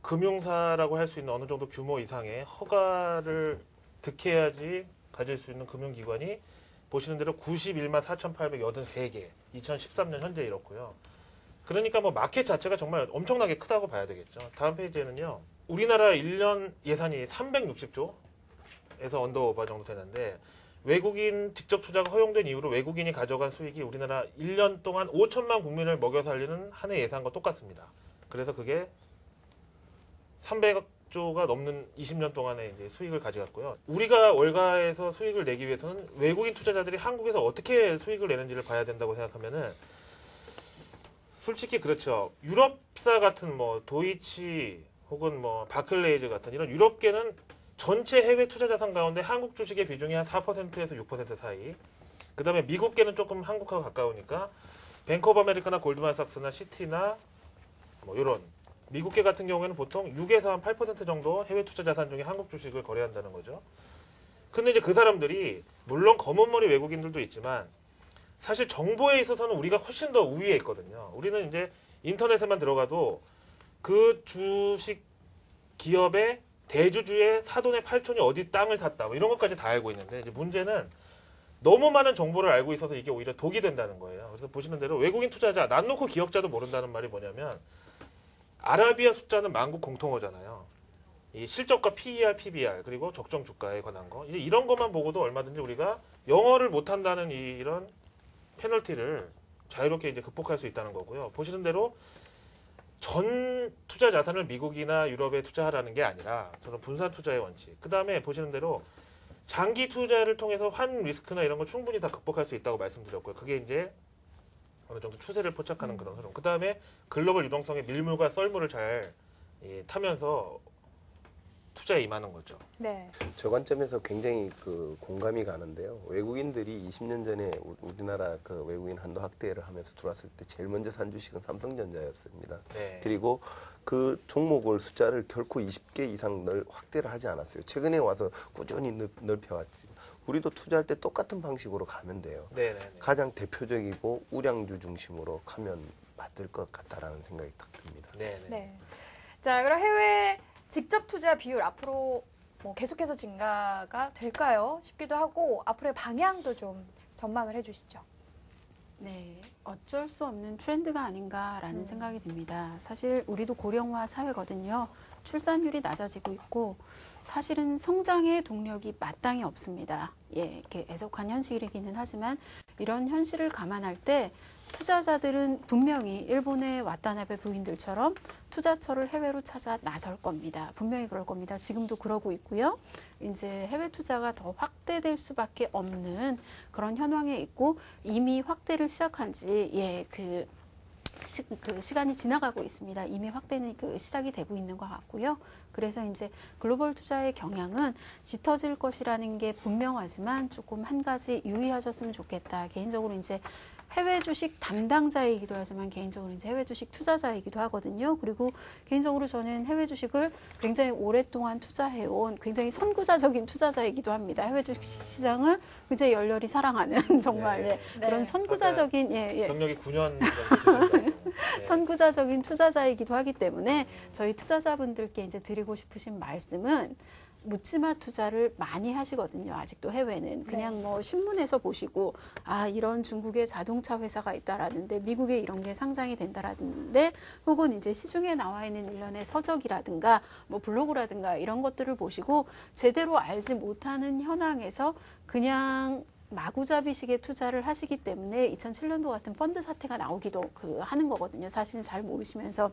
금융사라고 할 수 있는 어느 정도 규모 이상의 허가를 득해야지 가질 수 있는 금융기관이 보시는 대로 91만 4,883개 2013년 현재 이렇고요. 그러니까 뭐 마켓 자체가 정말 엄청나게 크다고 봐야 되겠죠. 다음 페이지에는요. 우리나라 1년 예산이 360조에서 언더오버 정도 되는데 외국인 직접 투자가 허용된 이후로 외국인이 가져간 수익이 우리나라 1년 동안 5천만 국민을 먹여 살리는 한 해 예산과 똑같습니다. 그래서 그게 300조가 넘는 20년 동안의 이제 수익을 가져갔고요. 우리가 월가에서 수익을 내기 위해서는 외국인 투자자들이 한국에서 어떻게 수익을 내는지를 봐야 된다고 생각하면은 솔직히 그렇죠. 유럽사 같은 뭐 도이치 혹은 뭐 바클레이즈 같은 이런 유럽계는 전체 해외 투자 자산 가운데 한국 주식의 비중이 한 4%에서 6% 사이. 그다음에 미국계는 조금 한국하고 가까우니까 뱅크 오브 아메리카나 골드만삭스나 시티나 뭐 이런 미국계 같은 경우에는 보통 6에서 한 8% 정도 해외 투자 자산 중에 한국 주식을 거래한다는 거죠. 근데 이제 그 사람들이 물론 검은 머리 외국인들도 있지만 사실 정보에 있어서는 우리가 훨씬 더 우위에 있거든요. 우리는 이제 인터넷에만 들어가도 그 주식 기업의 대주주의 사돈의 팔촌이 어디 땅을 샀다 뭐 이런 것까지 다 알고 있는데 이제 문제는 너무 많은 정보를 알고 있어서 이게 오히려 독이 된다는 거예요. 그래서 보시는 대로 외국인 투자자, 난 놓고 기억자도 모른다는 말이 뭐냐면 아라비아 숫자는 만국 공통어잖아요. 이 실적과 PER, PBR 그리고 적정 주가에 관한 거 이제 이런 것만 보고도 얼마든지 우리가 영어를 못한다는 이런 페널티를 자유롭게 이제 극복할 수 있다는 거고요. 보시는 대로 전 투자 자산을 미국이나 유럽에 투자하라는 게 아니라 저는 분산 투자의 원칙. 그 다음에 보시는 대로 장기 투자를 통해서 환 리스크나 이런 걸 충분히 다 극복할 수 있다고 말씀드렸고요. 그게 이제 어느 정도 추세를 포착하는 그런 흐름. 그 다음에 글로벌 유동성의 밀물과 썰물을 잘 타면서 투자에 임하는 거죠. 네. 저 관점에서 굉장히 그 공감이 가는데요. 외국인들이 20년 전에 우리나라 그 외국인 한도 확대를 하면서 들어왔을 때 제일 먼저 산 주식은 삼성전자였습니다. 네. 그리고 그 종목을 숫자를 결코 20개 이상 확대를 하지 않았어요. 최근에 와서 꾸준히 넓혀왔지. 우리도 투자할 때 똑같은 방식으로 가면 돼요. 네네네. 가장 대표적이고 우량주 중심으로 가면 맞을 것 같다라는 생각이 딱 듭니다. 네네. 네. 자, 그럼 해외 직접 투자 비율 앞으로 뭐 계속해서 증가가 될까요? 싶기도 하고 앞으로의 방향도 좀 전망을 해주시죠. 네, 어쩔 수 없는 트렌드가 아닌가라는 생각이 듭니다. 사실 우리도 고령화 사회거든요. 출산율이 낮아지고 있고 사실은 성장의 동력이 마땅히 없습니다. 예, 이렇게 애석한 현실이기는 하지만 이런 현실을 감안할 때 투자자들은 분명히 일본의 와타나베 부인들처럼 투자처를 해외로 찾아 나설 겁니다. 분명히 그럴 겁니다. 지금도 그러고 있고요. 이제 해외 투자가 더 확대될 수밖에 없는 그런 현황에 있고 이미 확대를 시작한 지 시간이 지나가고 있습니다. 이미 확대는 시작이 되고 있는 것 같고요. 그래서 이제 글로벌 투자의 경향은 짙어질 것이라는 게 분명하지만 조금 한 가지 유의하셨으면 좋겠다. 개인적으로 이제 해외 주식 담당자이기도 하지만 개인적으로 이제 해외 주식 투자자이기도 하거든요. 그리고 개인적으로 저는 해외 주식을 굉장히 오랫동안 투자해온 굉장히 선구자적인 투자자이기도 합니다. 해외 주식 시장을 굉장히 열렬히 사랑하는 정말 네. 그런 선구자적인 경력이 9년 정도 되신다고. 네. 선구자적인 투자자이기도 하기 때문에 저희 투자자분들께 이제 드리고 싶으신 말씀은 묻지마 투자를 많이 하시거든요. 아직도 해외는 그냥 뭐 신문에서 보시고 아 이런 중국의 자동차 회사가 있다라는데 미국에 이런 게 상장이 된다라는데 혹은 이제 시중에 나와 있는 일련의 서적이라든가 뭐 블로그라든가 이런 것들을 보시고 제대로 알지 못하는 현황에서 그냥 마구잡이식의 투자를 하시기 때문에 2007년도 같은 펀드 사태가 나오기도 하는 거거든요. 사실은 잘 모르시면서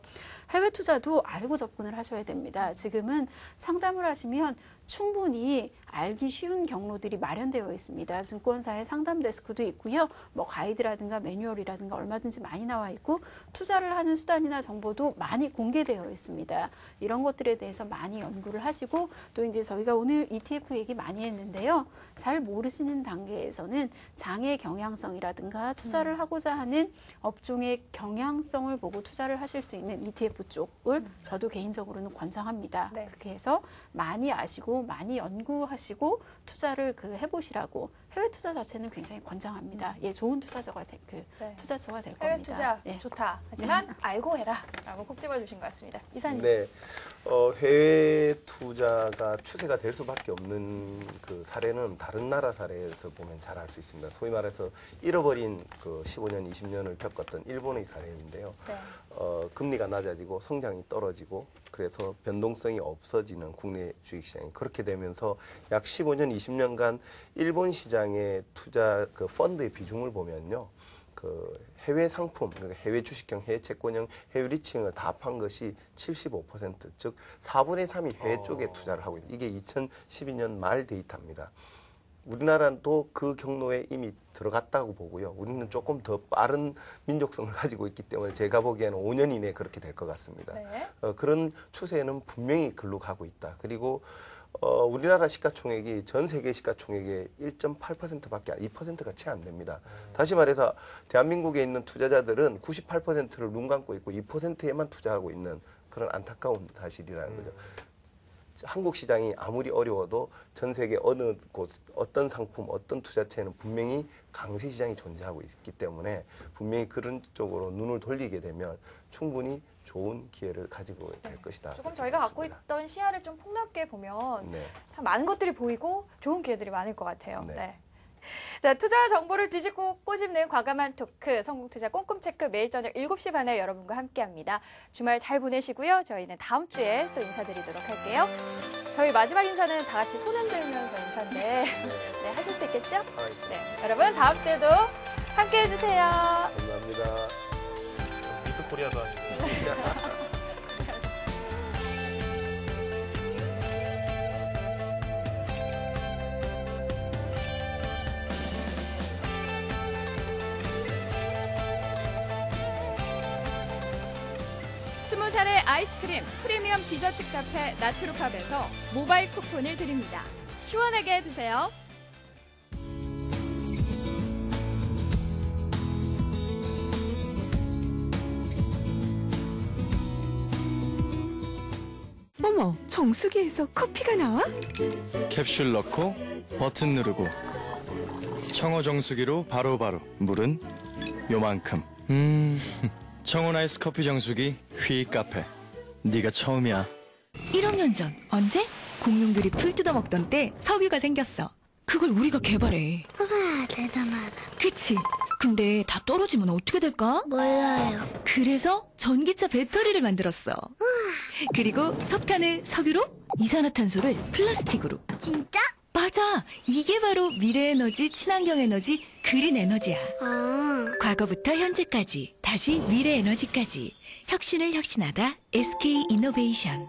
해외 투자도 알고 접근을 하셔야 됩니다. 지금은 상담을 하시면 충분히 알기 쉬운 경로들이 마련되어 있습니다. 증권사의 상담 데스크도 있고요. 뭐 가이드라든가 매뉴얼이라든가 얼마든지 많이 나와 있고 투자를 하는 수단이나 정보도 많이 공개되어 있습니다. 이런 것들에 대해서 많이 연구를 하시고 또 이제 저희가 오늘 ETF 얘기 많이 했는데요. 잘 모르시는 단계에서는 장의 경향성이라든가 투자를 하고자 하는 업종의 경향성을 보고 투자를 하실 수 있는 ETF 쪽을 저도 개인적으로는 권장합니다. 네. 그렇게 해서 많이 아시고 많이 연구하시고 투자를 해보시라고 해외 투자 자체는 굉장히 권장합니다. 예, 좋은 투자처가 될 투자처가 될 해외 겁니다. 투자 예. 좋다. 하지만 알고 해라라고 콕 집어주신 것 같습니다. 이사님. 네, 해외 투자가 추세가 될 수밖에 없는 그 사례는 다른 나라 사례에서 보면 잘 알 수 있습니다. 소위 말해서 잃어버린 그 15년, 20년을 겪었던 일본의 사례인데요. 네. 금리가 낮아지고 성장이 떨어지고 그래서 변동성이 없어지는 국내 주식시장이 그렇게 되면서 약 15년, 20년간 일본 시장의 투자 그 펀드의 비중을 보면요. 그 해외 상품, 그러니까 해외 주식형, 해외 채권형, 해외 리칭을 다 합한 것이 75%, 즉 4분의 3이 해외 쪽에 투자를 하고 있는 이게 2012년 말 데이터입니다. 우리나라도 그 경로에 이미 들어갔다고 보고요. 우리는 조금 더 빠른 민족성을 가지고 있기 때문에 제가 보기에는 5년 이내에 그렇게 될 것 같습니다. 네. 그런 추세는 분명히 글로 가고 있다. 그리고 우리나라 시가총액이 전 세계 시가총액의 1.8%밖에 2%가 채 안 됩니다. 다시 말해서 대한민국에 있는 투자자들은 98%를 눈 감고 있고 2%에만 투자하고 있는 그런 안타까운 사실이라는 거죠. 한국 시장이 아무리 어려워도 전 세계 어느 곳, 어떤 상품, 어떤 투자체는 분명히 강세 시장이 존재하고 있기 때문에 분명히 그런 쪽으로 눈을 돌리게 되면 충분히 좋은 기회를 가지고 될 것이다. 조금 저희가 갖고 있던 시야를 좀 폭넓게 보면 네. 참 많은 것들이 보이고 좋은 기회들이 많을 것 같아요. 네. 네. 자, 투자 정보를 뒤집고 꼬집는 과감한 토크, 성공투자 꼼꼼 체크 매일 저녁 7시 반에 여러분과 함께합니다. 주말 잘 보내시고요. 저희는 다음 주에 또 인사드리도록 할게요. 저희 마지막 인사는 다 같이 손 흔들면서 인사인데 네, 하실 수 있겠죠? 네, 여러분 다음 주에도 함께해 주세요. 감사합니다. 미스 코리아도 아니고. 스무 살의 아이스크림 프리미엄 디저트 카페 나트루팝에서 모바일 쿠폰을 드립니다. 시원하게 드세요. 어머, 정수기에서 커피가 나와? 캡슐 넣고 버튼 누르고 청어 정수기로 바로바로 물은 요만큼. 청원 아이스 커피 정수기 휘 카페. 네가 처음이야. 1억년 전 언제? 공룡들이 풀 뜯어먹던 때 석유가 생겼어. 그걸 우리가 개발해. 우와, 대단하다. 그치? 근데 다 떨어지면 어떻게 될까? 몰라요. 그래서 전기차 배터리를 만들었어. 그리고 석탄을 석유로, 이산화탄소를 플라스틱으로. 진짜? 맞아. 이게 바로 미래 에너지, 친환경 에너지, 그린 에너지야. 과거부터 현재까지, 다시 미래 에너지까지. 혁신을 혁신하다 SK 이노베이션.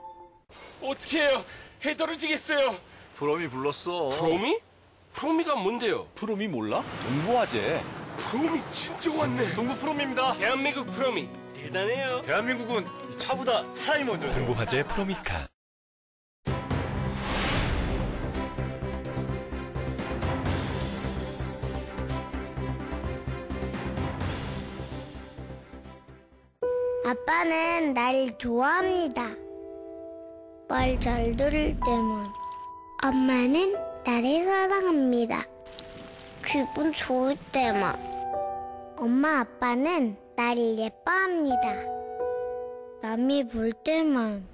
어떻게 해요? 해 떨어지겠어요. 프롬이 불렀어. 프로미? 프로미가 뭔데요? 프롬이 몰라? 동부화재. 프로미 진짜 왔네. 동부 프롬입니다. 대한민국 프로미 대단해요. 대한민국은 차보다 사람이 먼저죠. 동부화재 프로미카. 아빠는 날 좋아합니다. 말 잘 들을 때만. 엄마는 나를 사랑합니다. 기분 좋을 때만. 엄마 아빠는 나를 예뻐합니다. 남이 볼 때만.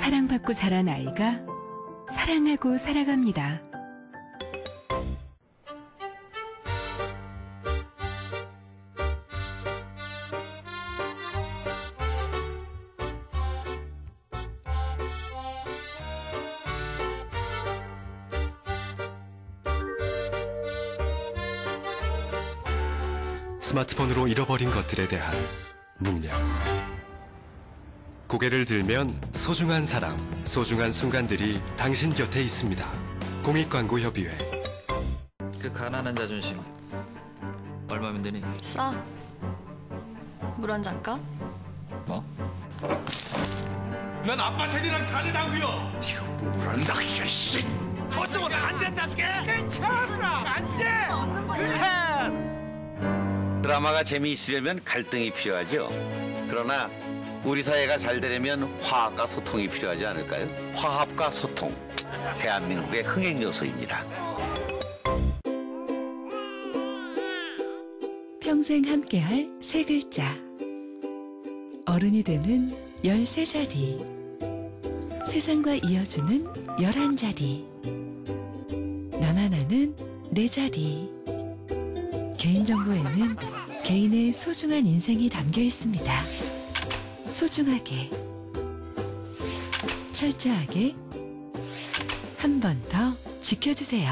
사랑받고 자란 아이가 사랑하고 살아갑니다. 스마트폰으로 잃어버린 것들에 대한 묵념. 고개를 들면 소중한 사람, 소중한 순간들이 당신 곁에 있습니다. 공익광고협의회. 그 가난한 자존심 얼마면 되니? 싸. 물 한 잔 까? 뭐? 난 아빠 세대랑 다르다고요. 네가 뭐란다 이 자식. 저쪽은 안 된다게. 내 차라 안 돼. 그래. 드라마가 재미있으려면 갈등이 필요하죠. 그러나 우리 사회가 잘 되려면 화합과 소통이 필요하지 않을까요? 화합과 소통, 대한민국의 흥행 요소입니다. 평생 함께할 세 글자. 어른이 되는 13자리. 세상과 이어주는 11자리. 나만 아는 4자리. 개인정보에는 개인의 소중한 인생이 담겨 있습니다. 소중하게, 철저하게, 한 번 더 지켜주세요.